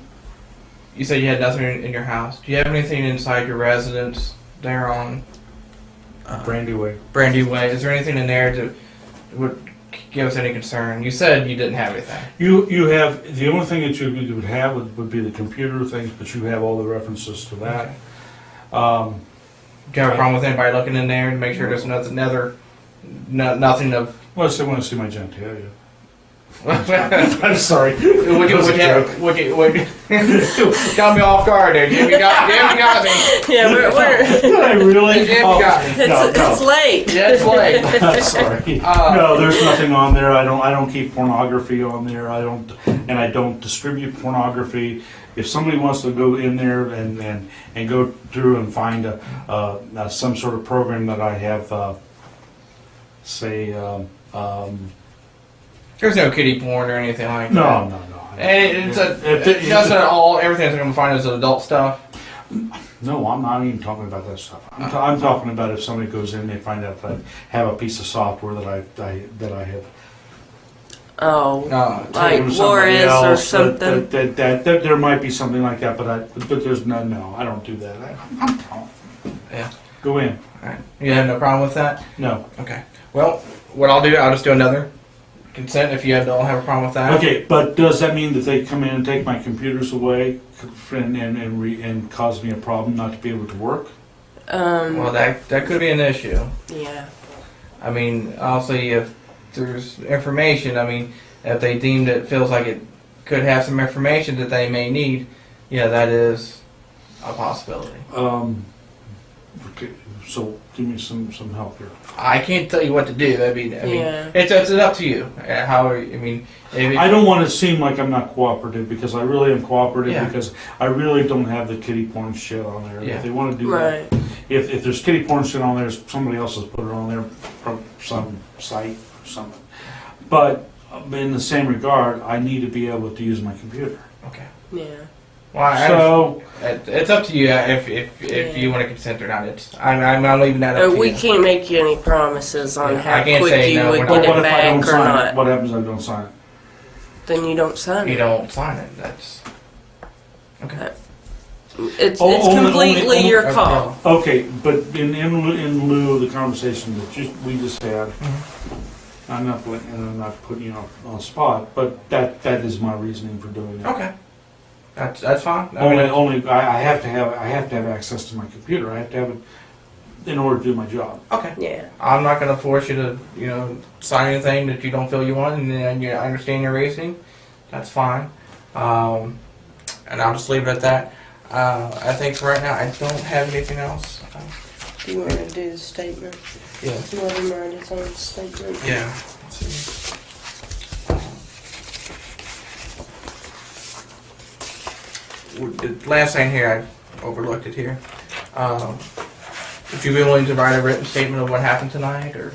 B: you said you had nothing in your house. Do you have anything inside your residence there on
C: Brandy Way.
B: Brandy Way? Is there anything in there that would give us any concern? You said you didn't have anything.
C: You have, the only thing that you would have would be the computer things, but you have all the references to that.
B: Do you have a problem with anybody looking in there to make sure there's nothing of...
C: Well, they want to see my genitalia.
B: What
C: I'm sorry.
B: Got me off guard there. Jimmy got me.
D: Yeah, we're
C: Did I really?
B: Jimmy got me.
D: it's late.
B: Yeah, it's late.
C: I'm sorry. No, there's nothing on there. I don't keep pornography on there. I don't distribute pornography. If somebody wants to go in there and go through and find some sort of program that I have,
B: There's no kiddie porn or anything like that.
C: no.
B: And it's just everything I'm going to find is adult stuff.
C: No, I'm not even talking about that stuff. I'm talking about if somebody goes in, they find out that I have a piece of software that I have.
D: Oh,
B: No.
D: like
C: taken to somebody
D: Juarez or
C: else,
D: something.
C: That there might be something like that, but there's no, I don't do that. I'm telling.
B: Yeah.
C: Go in.
B: All right. You have no problem with that?
C: No.
B: Okay. Well, what I'll just do another consent if you don't have a problem with that.
C: Okay, but does that mean that they come in and take my computers away and cause me a problem not to be able to work?
B: Well, that could be an issue.
D: Yeah.
B: I mean, obviously, if there's information, if they deemed it feels like it could have some information that they may need, yeah, that is a possibility.
C: Okay, so give me some help here.
B: I can't tell you what to do.
D: Yeah.
B: It's up to you.
C: I don't want to seem like I'm not cooperative because I really am cooperative
B: Yeah.
C: because I really don't have the kiddie porn shit on there.
B: Yeah.
C: If they want to do
D: Right.
C: that, if there's kiddie porn shit on there, somebody else has put it on there from some site or something. But in the same regard, I need to be able to use my computer.
B: Okay.
D: Yeah.
B: Well, it's up to you if you want to consent or not. I'm leaving that up to
D: We
B: you.
D: can't make you any promises on
B: Yeah,
D: how
B: I can't
D: quick
B: say
D: you
B: no,
D: would
B: we're
D: get
B: not-
C: What
D: it
C: if I don't
D: back or
C: sign
D: not.
C: it? What happens if I don't sign it?
D: Then you don't sign
B: You
D: it.
B: don't sign it. That's okay.
D: It's
C: only-
D: completely
C: only-
D: your call.
C: Okay, but in lieu of the conversation that we just had, I'm not putting you on the spot, but that is my reasoning for doing it.
B: Okay. That's fine.
C: I have to have access to my computer. I have to have it in order to do my job.
B: Okay.
D: Yeah.
B: I'm not going to force you to, sign anything that you don't feel you want, and then I understand your reasoning. That's fine. And I'll just leave it at that. I think for right now, I don't have anything else.
D: Do you want to do the statement?
B: Yeah.
D: Do you want to write his own statement?
B: Yeah. Let's see. The last thing here, I overlooked it here. Would you be willing to write a written statement of what happened tonight, or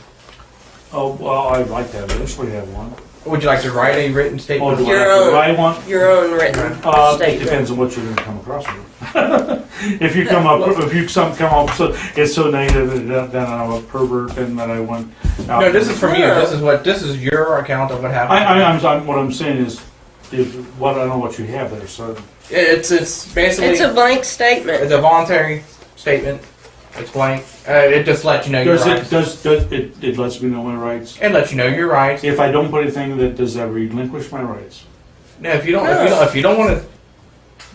C: Oh, well, I'd like to initially have one.
B: would you like to write a written statement?
C: Oh, do I
D: Your
C: have to
D: own.
C: write one?
D: Your own written
C: It
D: statement.
C: depends on what you're going to come across with. If you come up so it's so negative that I'm a pervert and that I want.
B: No, this is from you.
D: No.
B: This is your account of what happened.
C: What I'm saying is what I don't know what you have there. So
B: It's basically
D: It's a blank statement.
B: it's a voluntary statement. It's blank. It just lets you know your rights.
C: it lets me know my rights.
B: It lets you know your rights.
C: If I don't put anything does that relinquish my rights?
B: No, if you don't want to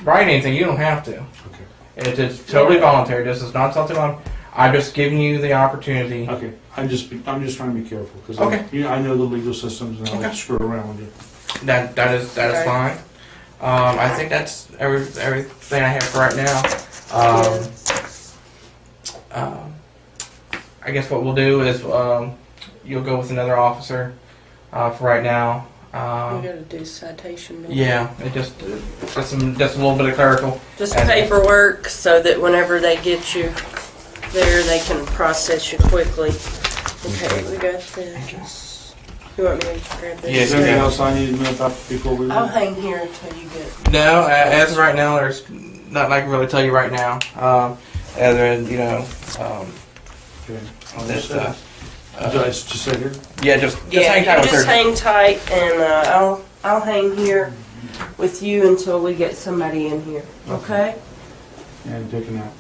B: write anything, you don't have to.
C: Okay.
B: It's totally voluntary. This is not something I'm just giving you the opportunity.
C: Okay. I'm just trying to be careful because
B: Okay.
C: I know the legal systems and I like
B: Okay.
C: to screw around with you.
B: That is
D: Right.
B: fine. I think that's everything I have for right now. I guess what we'll do is you'll go with another officer for right now.
D: We gotta do citation. don't we?
B: Yeah, it just a little bit of clerical.
D: Just paperwork so that whenever they get you there, they can process you quickly. Okay, we got this. You want me to grab this?
B: Yeah,
C: Is there anything
B: okay.
C: else I need to know about before we
D: I'll
C: leave?
D: hang here until you get.
B: No, as of right now, there's nothing I can really tell you right now. Other than
C: Okay.
B: this stuff.
C: Just sit here.
B: Yeah, just
D: Yeah,
B: hang tight
D: you
B: with
D: just
B: her.
D: hang tight, and I'll hang here with you until we get somebody in here. Okay?
C: And take a nap.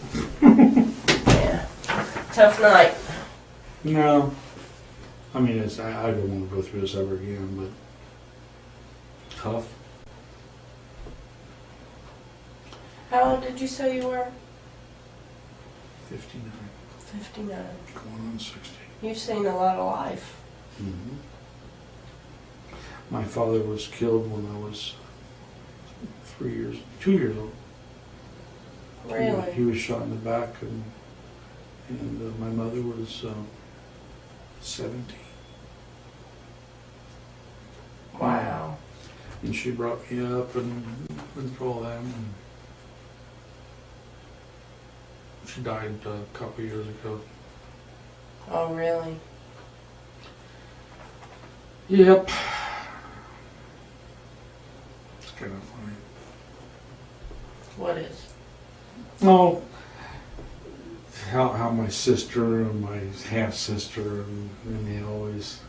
D: Yeah. Tough night.
C: No. I mean, I don't want to go through this ever again, but tough.
D: How old did you say you were?
C: 59,
D: 59.
C: going on 60.
D: You've seen a lot of life.
C: Mm-hmm. My father was killed when I was 2 years old.
D: Really?
C: He was shot in the back, and my mother was 17.
D: Wow.
C: And she brought me up and went through all that. And she died a couple years ago.
D: Oh, really?
C: Yep. It's kind of funny.
D: What is?
C: No. How my sister and my half sister and they always,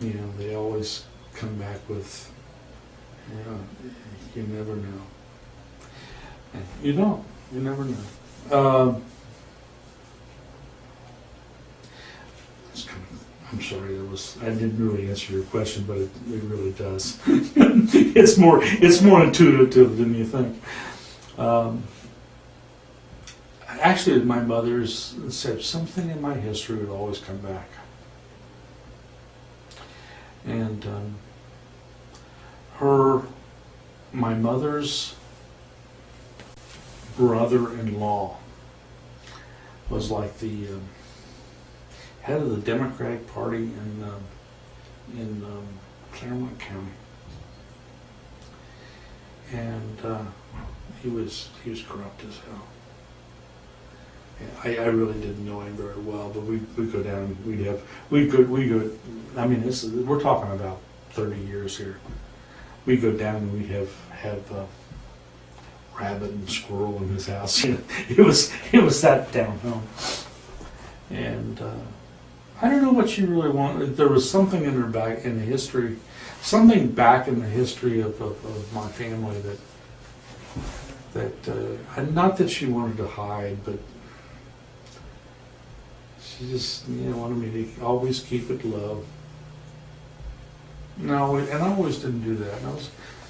C: they always come back with, you never know. And you don't. You never know. I'm sorry, I didn't really answer your question, but it really does. It's more intuitive than you think. Actually, my mother's said something in my history would always come back. And my mother's brother-in-law was like the head of the Democratic Party in Claremont County, and he was corrupt as hell. I really didn't know him very well, but we'd go down. We go. I mean, we're talking about 30 years here. We'd go down and we'd have rabbit and squirrel in his house. It was that down home. And I don't know what she really wanted. There was something in her back in the history, something back in the history of my family that
E: that not that she wanted to hide, but she just wanted me to always keep it low. No, and I always didn't do that.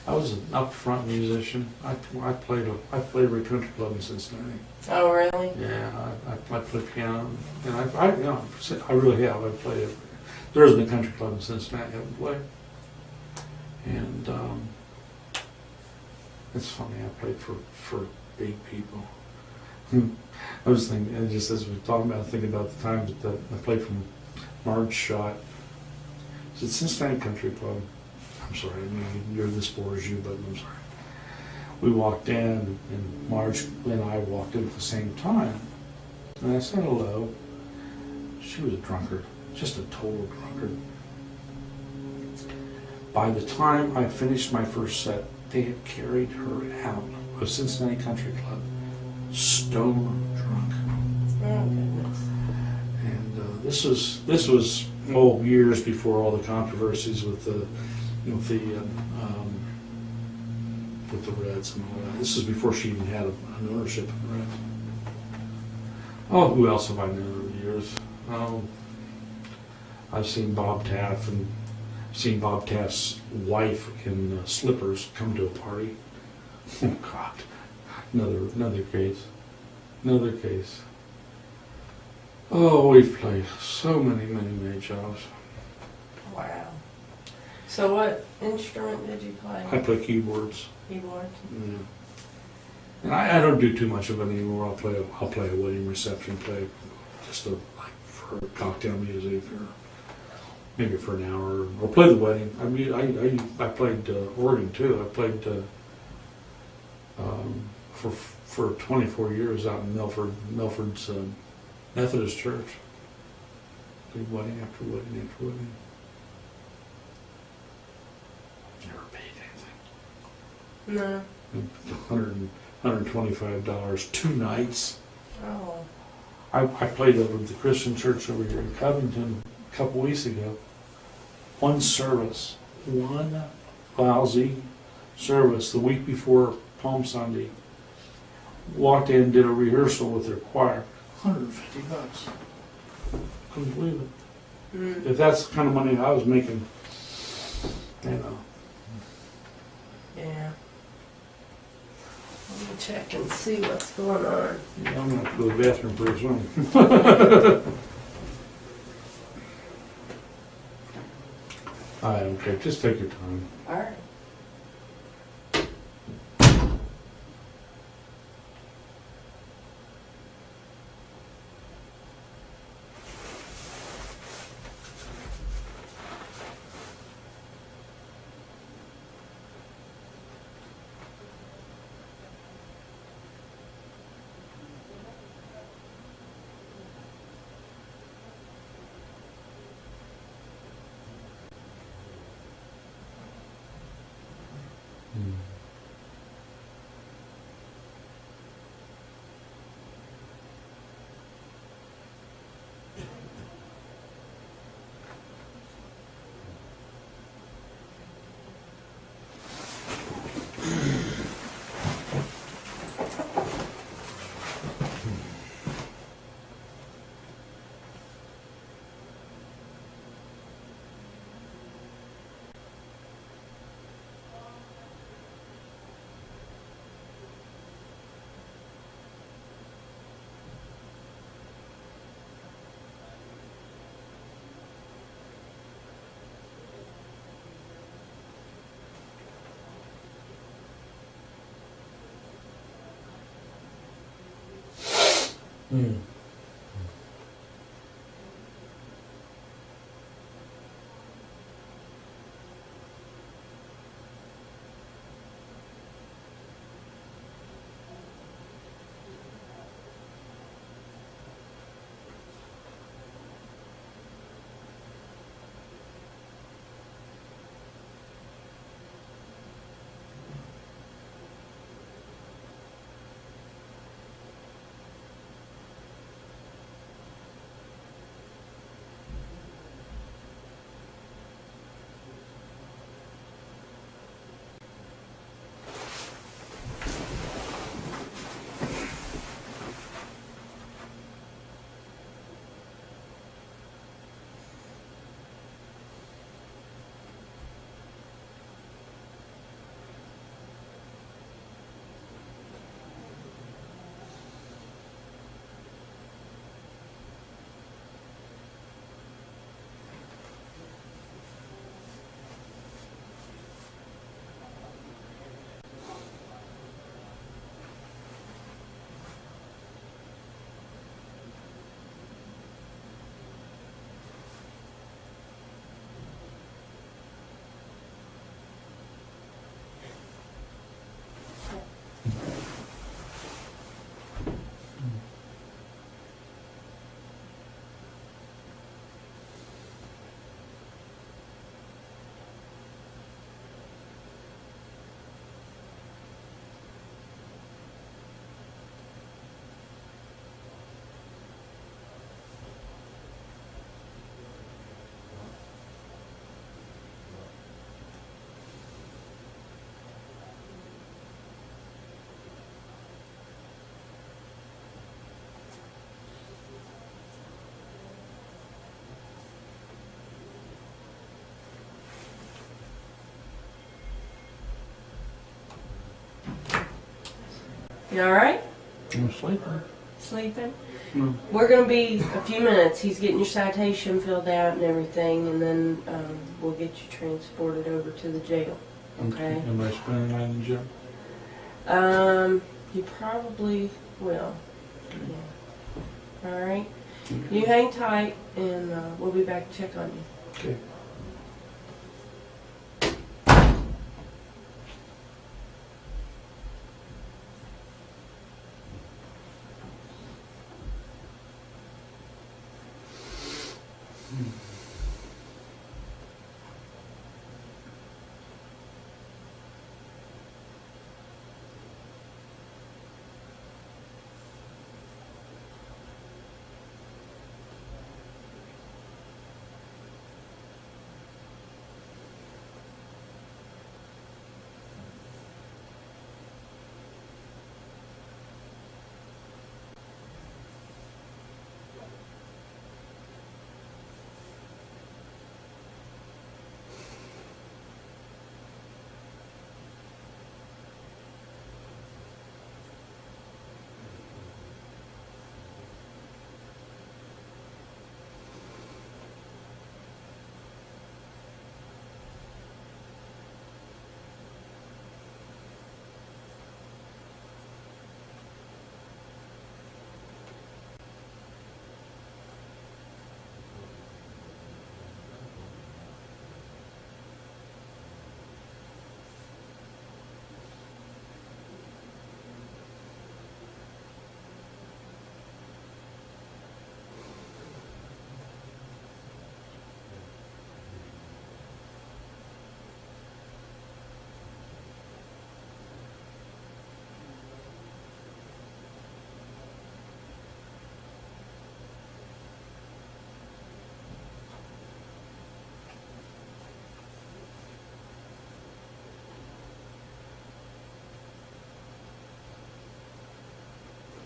E: I was an up front musician. I played every country club in Cincinnati.
D: Oh, really?
E: Yeah, I play piano, and I really have. I played it. There isn't a country club in Cincinnati I haven't played. And it's funny, I played for big people. I was thinking, and just as we were talking about, thinking about the times that I played from Marge Schott. It's at Cincinnati Country Club. I'm sorry, I mean, you're this poor as you, but I'm sorry. We walked in, and Marge and I walked in at the same time. And I said hello. She was a drunkard, just a total drunkard. By the time I finished my first set, they had carried her out of Cincinnati Country Club, stone drunk.
D: Oh, goodness.
E: And this was years before all the controversies with the Reds and all that. This is before she even had an ownership in the Reds. Oh, who else have I known over the years? Oh, I've seen Bob Taft, and seen Bob Taft's wife in slippers come to a party. Oh God, another case. Oh, we've played so many jobs.
D: Wow. So what instrument did you play?
E: I play keyboards.
D: Keyboard?
E: Yeah. And I don't do too much of it anymore. I'll play a wedding reception, play just for cocktail music, or maybe for an hour, or play the wedding. I mean, I played organ too. I played for 24 years out in Milford's Methodist Church. Did wedding after wedding after wedding. Never paid anything.
D: No.
E: $125 2 nights.
D: Oh.
E: I played over at the Christian church over here in Covington a couple weeks ago. One service, one lousy service the week before Palm Sunday. Walked in, did a rehearsal with their choir. $150. Couldn't believe it.
D: Mm.
E: If that's the kind of money I was making,
D: Yeah. Let me check and see what's going on.
E: I'm going to have to go to the bathroom pretty soon. I don't care. Just take your time.
D: All right.
E: Mm.
D: You all right?
E: I'm sleeping.
D: Sleeping?
E: No.
D: We're going to be a few minutes. He's getting your citation filled out and everything, and then we'll get you transported over to the jail. Okay?
E: Am I spending the night in jail?
D: You probably will. Yeah. All right? You hang tight, and we'll be back to check on you.
E: Okay.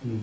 E: Mm.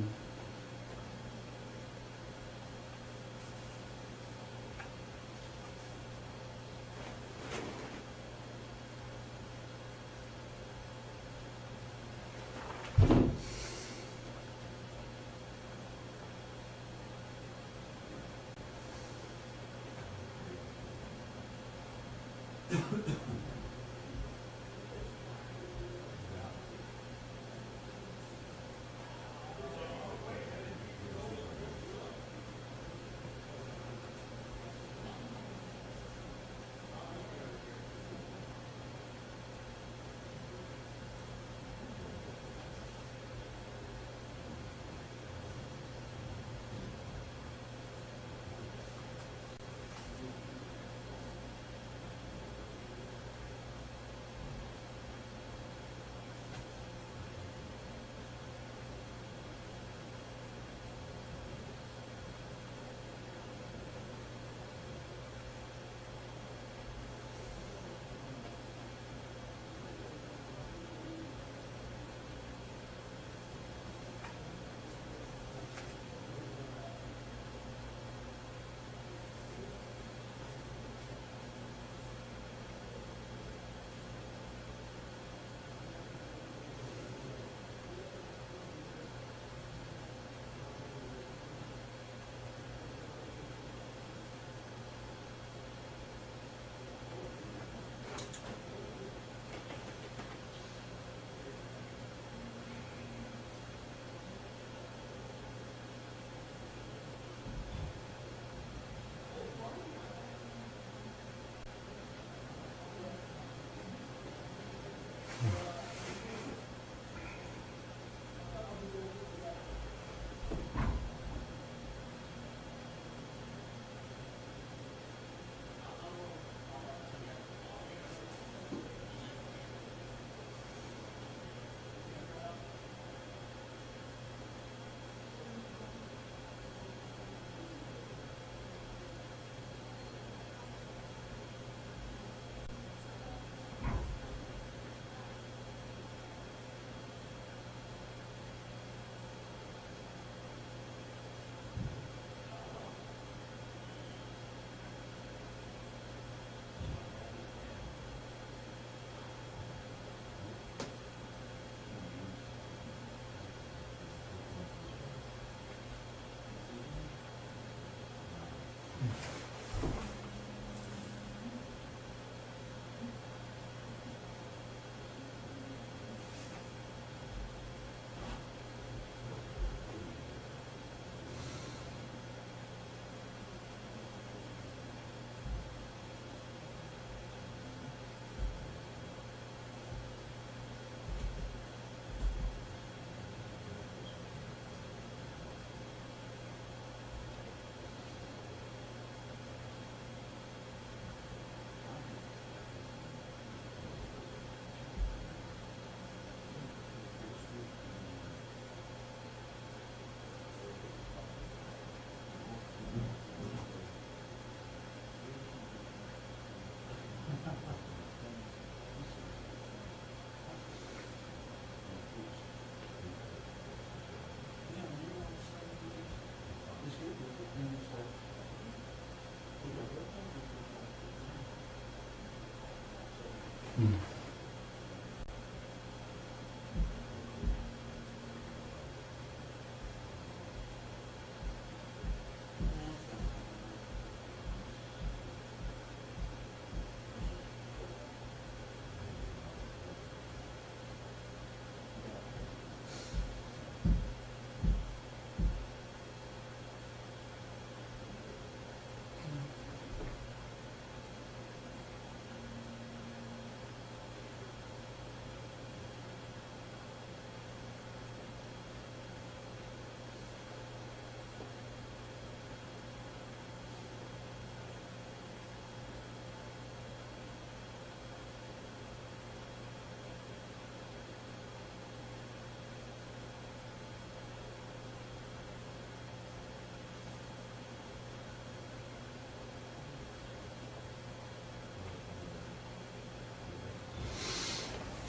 C: Hmm.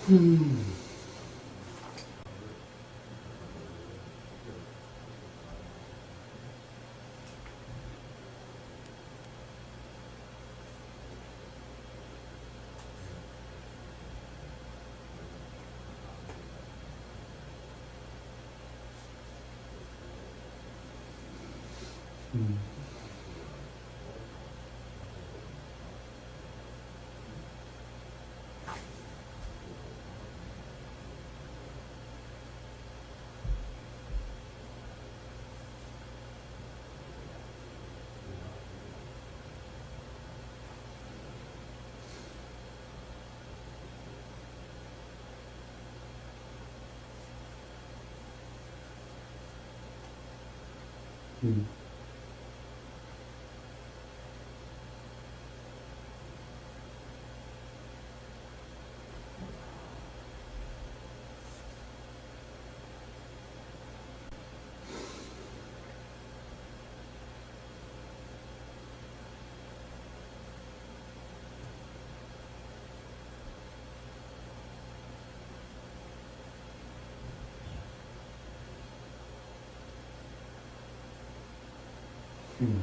C: Hmm. Hmm. Hmm.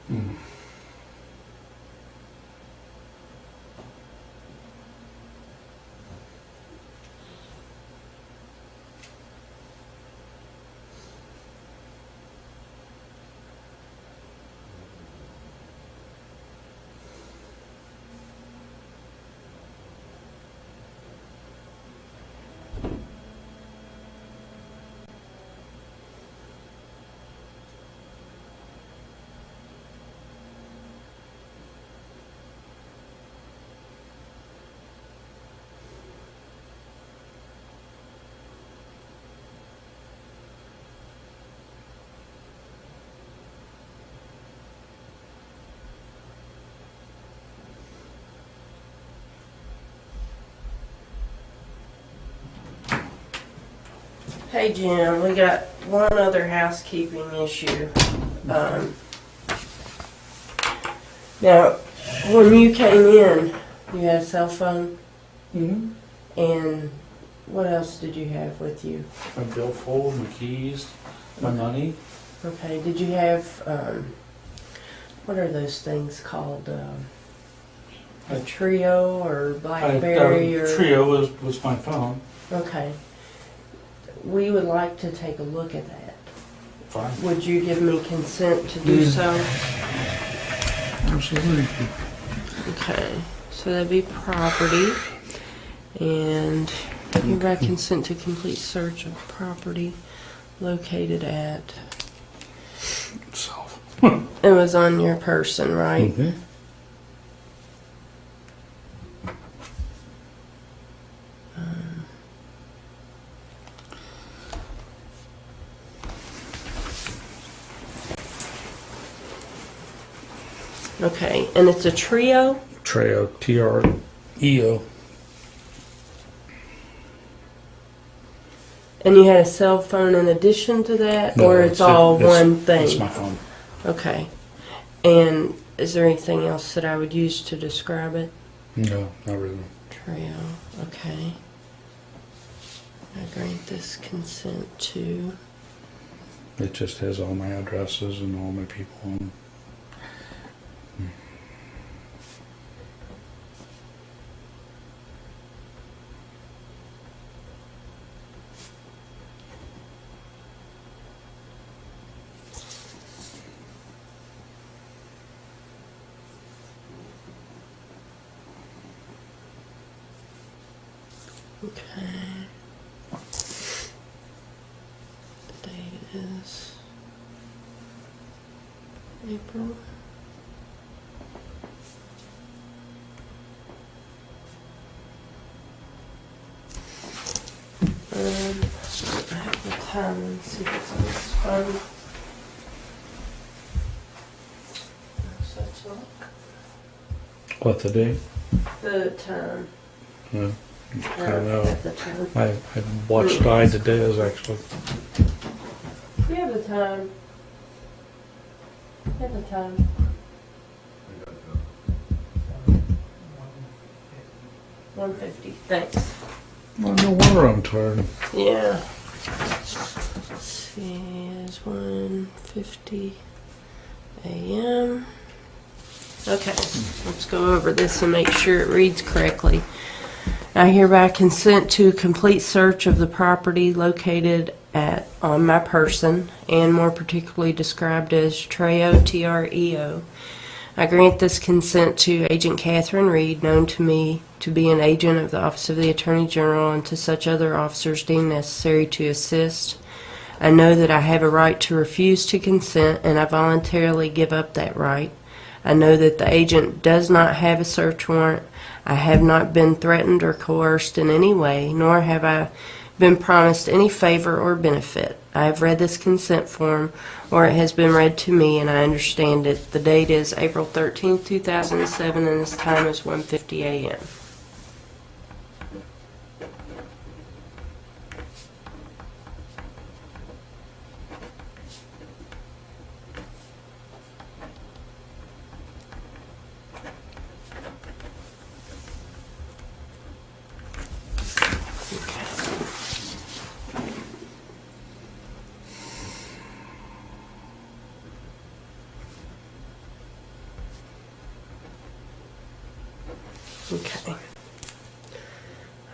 C: Hmm.
D: Hey Jim, we got one other housekeeping issue. Now, when you came in, you had a cell phone,
E: Mm-hmm.
D: and what else did you have with you?
E: My billfold, my keys, my money.
D: Okay, did you have, what are those things called? A Trio or Blackberry or?
E: Trio was my phone.
D: Okay. We would like to take a look at that.
E: Fine.
D: Would you give me consent to do so?
E: Absolutely.
D: Okay, so that'd be property, and you got consent to complete search of property located at,
E: Self.
D: it was on your person, right?
E: Mm-hmm.
D: Okay, and it's a Trio?
E: Trio. T-R-E-O.
D: And you had a cell phone in addition to that,
E: No,
D: or it's all one thing?
E: It's my phone.
D: Okay. And is there anything else that I would use to describe it?
E: No, not really.
D: Trio, okay. I grant this consent to.
E: It just has all my addresses and all my people on.
D: Okay. The date is April. I have the time and see if it's on this phone. No such luck.
E: What, the date?
D: The time.
E: Yeah. I don't know.
D: At the time.
E: I watched Died the Days, actually.
D: You have the time. You have the time. $150. Thanks.
E: Well, no wonder I'm tired.
D: Yeah. Let's see, it's 1:50 a.m. Okay, let's go over this and make sure it reads correctly. I hereby consent to a complete search of the property located on my person, and more particularly described as Treo, T-R-E-O. I grant this consent to Agent Catherine Reed, known to me to be an agent of the Office of the Attorney General, and to such other officers deemed necessary to assist. I know that I have a right to refuse to consent, and I voluntarily give up that right. I know that the agent does not have a search warrant. I have not been threatened or coerced in any way, nor have I been promised any favor or benefit. I have read this consent form, or it has been read to me, and I understand it. The date is April 13th, 2007, and this time is 1:50 a.m. Okay.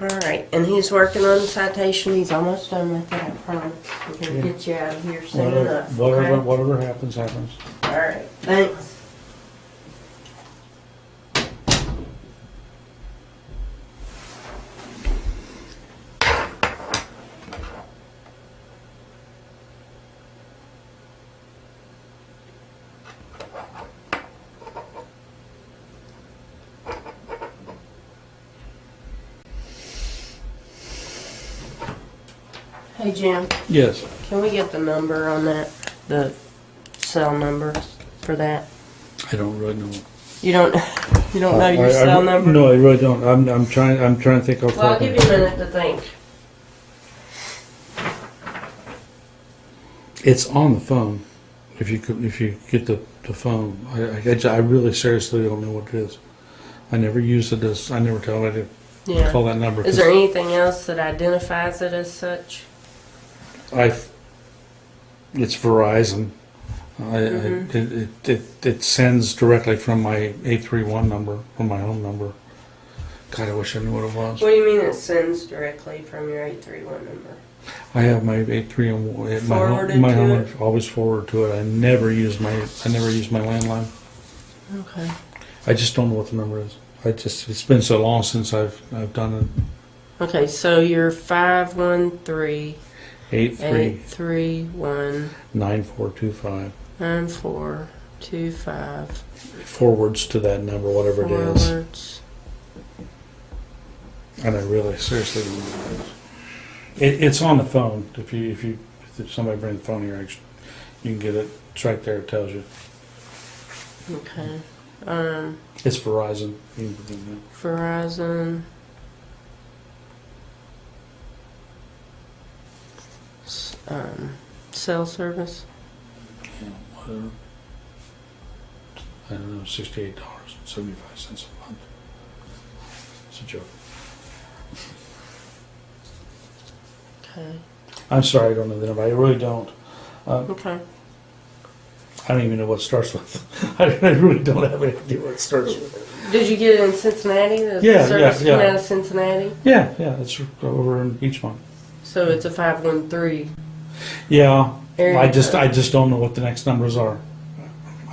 D: All right, and he's working on the citation. He's almost done with it, I promise. We're going to get you out of here soon enough. Okay?
E: Whatever happens, happens.
D: All right, thanks. Hey Jim,
E: Yes.
D: can we get the number on that, the cell number for that?
E: I don't really know.
D: You don't, you don't know your cell number?
E: No, I really don't. I'm trying to think of.
D: Well, I'll give you a minute to think.
C: It's on the phone. If you get the phone, I really seriously don't know what it is. I never use it as, I never tell anybody to
D: Yeah.
C: call that number.
D: Is there anything else that identifies it as such?
C: It's Verizon. It sends directly from my 831 number, from my home number. God, I wish I knew what it was.
D: What do you mean it sends directly from your 831 number?
C: I have my 831.
D: Forwarded
C: My
D: to
C: home
D: it?
C: always forward to it. I never use my landline.
D: Okay.
C: I just don't know what the number is. It's been so long since I've done it.
D: Okay, so you're 513
C: 83
D: 831
C: 9425.
D: 9425.
C: Forwards to that number, whatever it is.
D: Forwards.
C: And I really seriously don't know what it is. It's on the phone. If somebody brings the phone here, actually, you can get it. It's right there. It tells you.
D: Okay.
C: It's Verizon. You can do that.
D: Verizon. Cell service.
C: Yeah, whatever. I don't know, $68.75 a month. It's a joke.
D: Okay.
C: I'm sorry, I don't know the number. I really don't.
D: Okay.
C: I don't even know what it starts with. I really don't have any idea what it starts with.
D: Did you get it in Cincinnati? The
C: Yeah,
D: service
C: yeah.
D: come out of Cincinnati?
C: Yeah, it's over in Beachmont.
D: So it's a 513
C: Yeah,
D: area.
C: I just don't know what the next numbers are.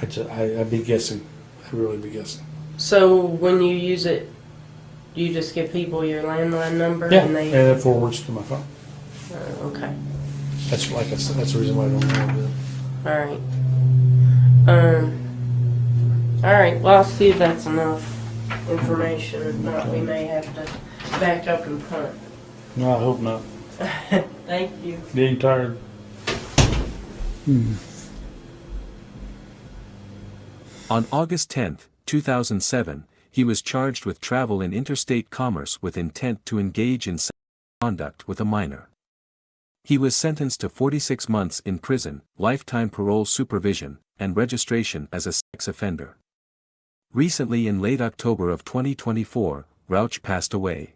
C: I'd be guessing. I'd really be guessing.
D: So when you use it, you just give people your landline number
C: Yeah,
D: and
C: and
D: they.
C: it forwards to my phone.
D: Okay.
C: That's like I said. That's the reason why I don't know what it is.
D: All right. All right. Well, I'll see if that's enough information. If not, we may have to back up and punt.
C: No, I hope not.
D: Thank you.
C: Being tired.
A: On August 10, 2007, he was charged with travel in interstate commerce with intent to engage in sexual conduct with a minor. He was sentenced to 46 months in prison, lifetime parole supervision, and registration as a sex offender. Recently in late October of 2024, Rauch passed away.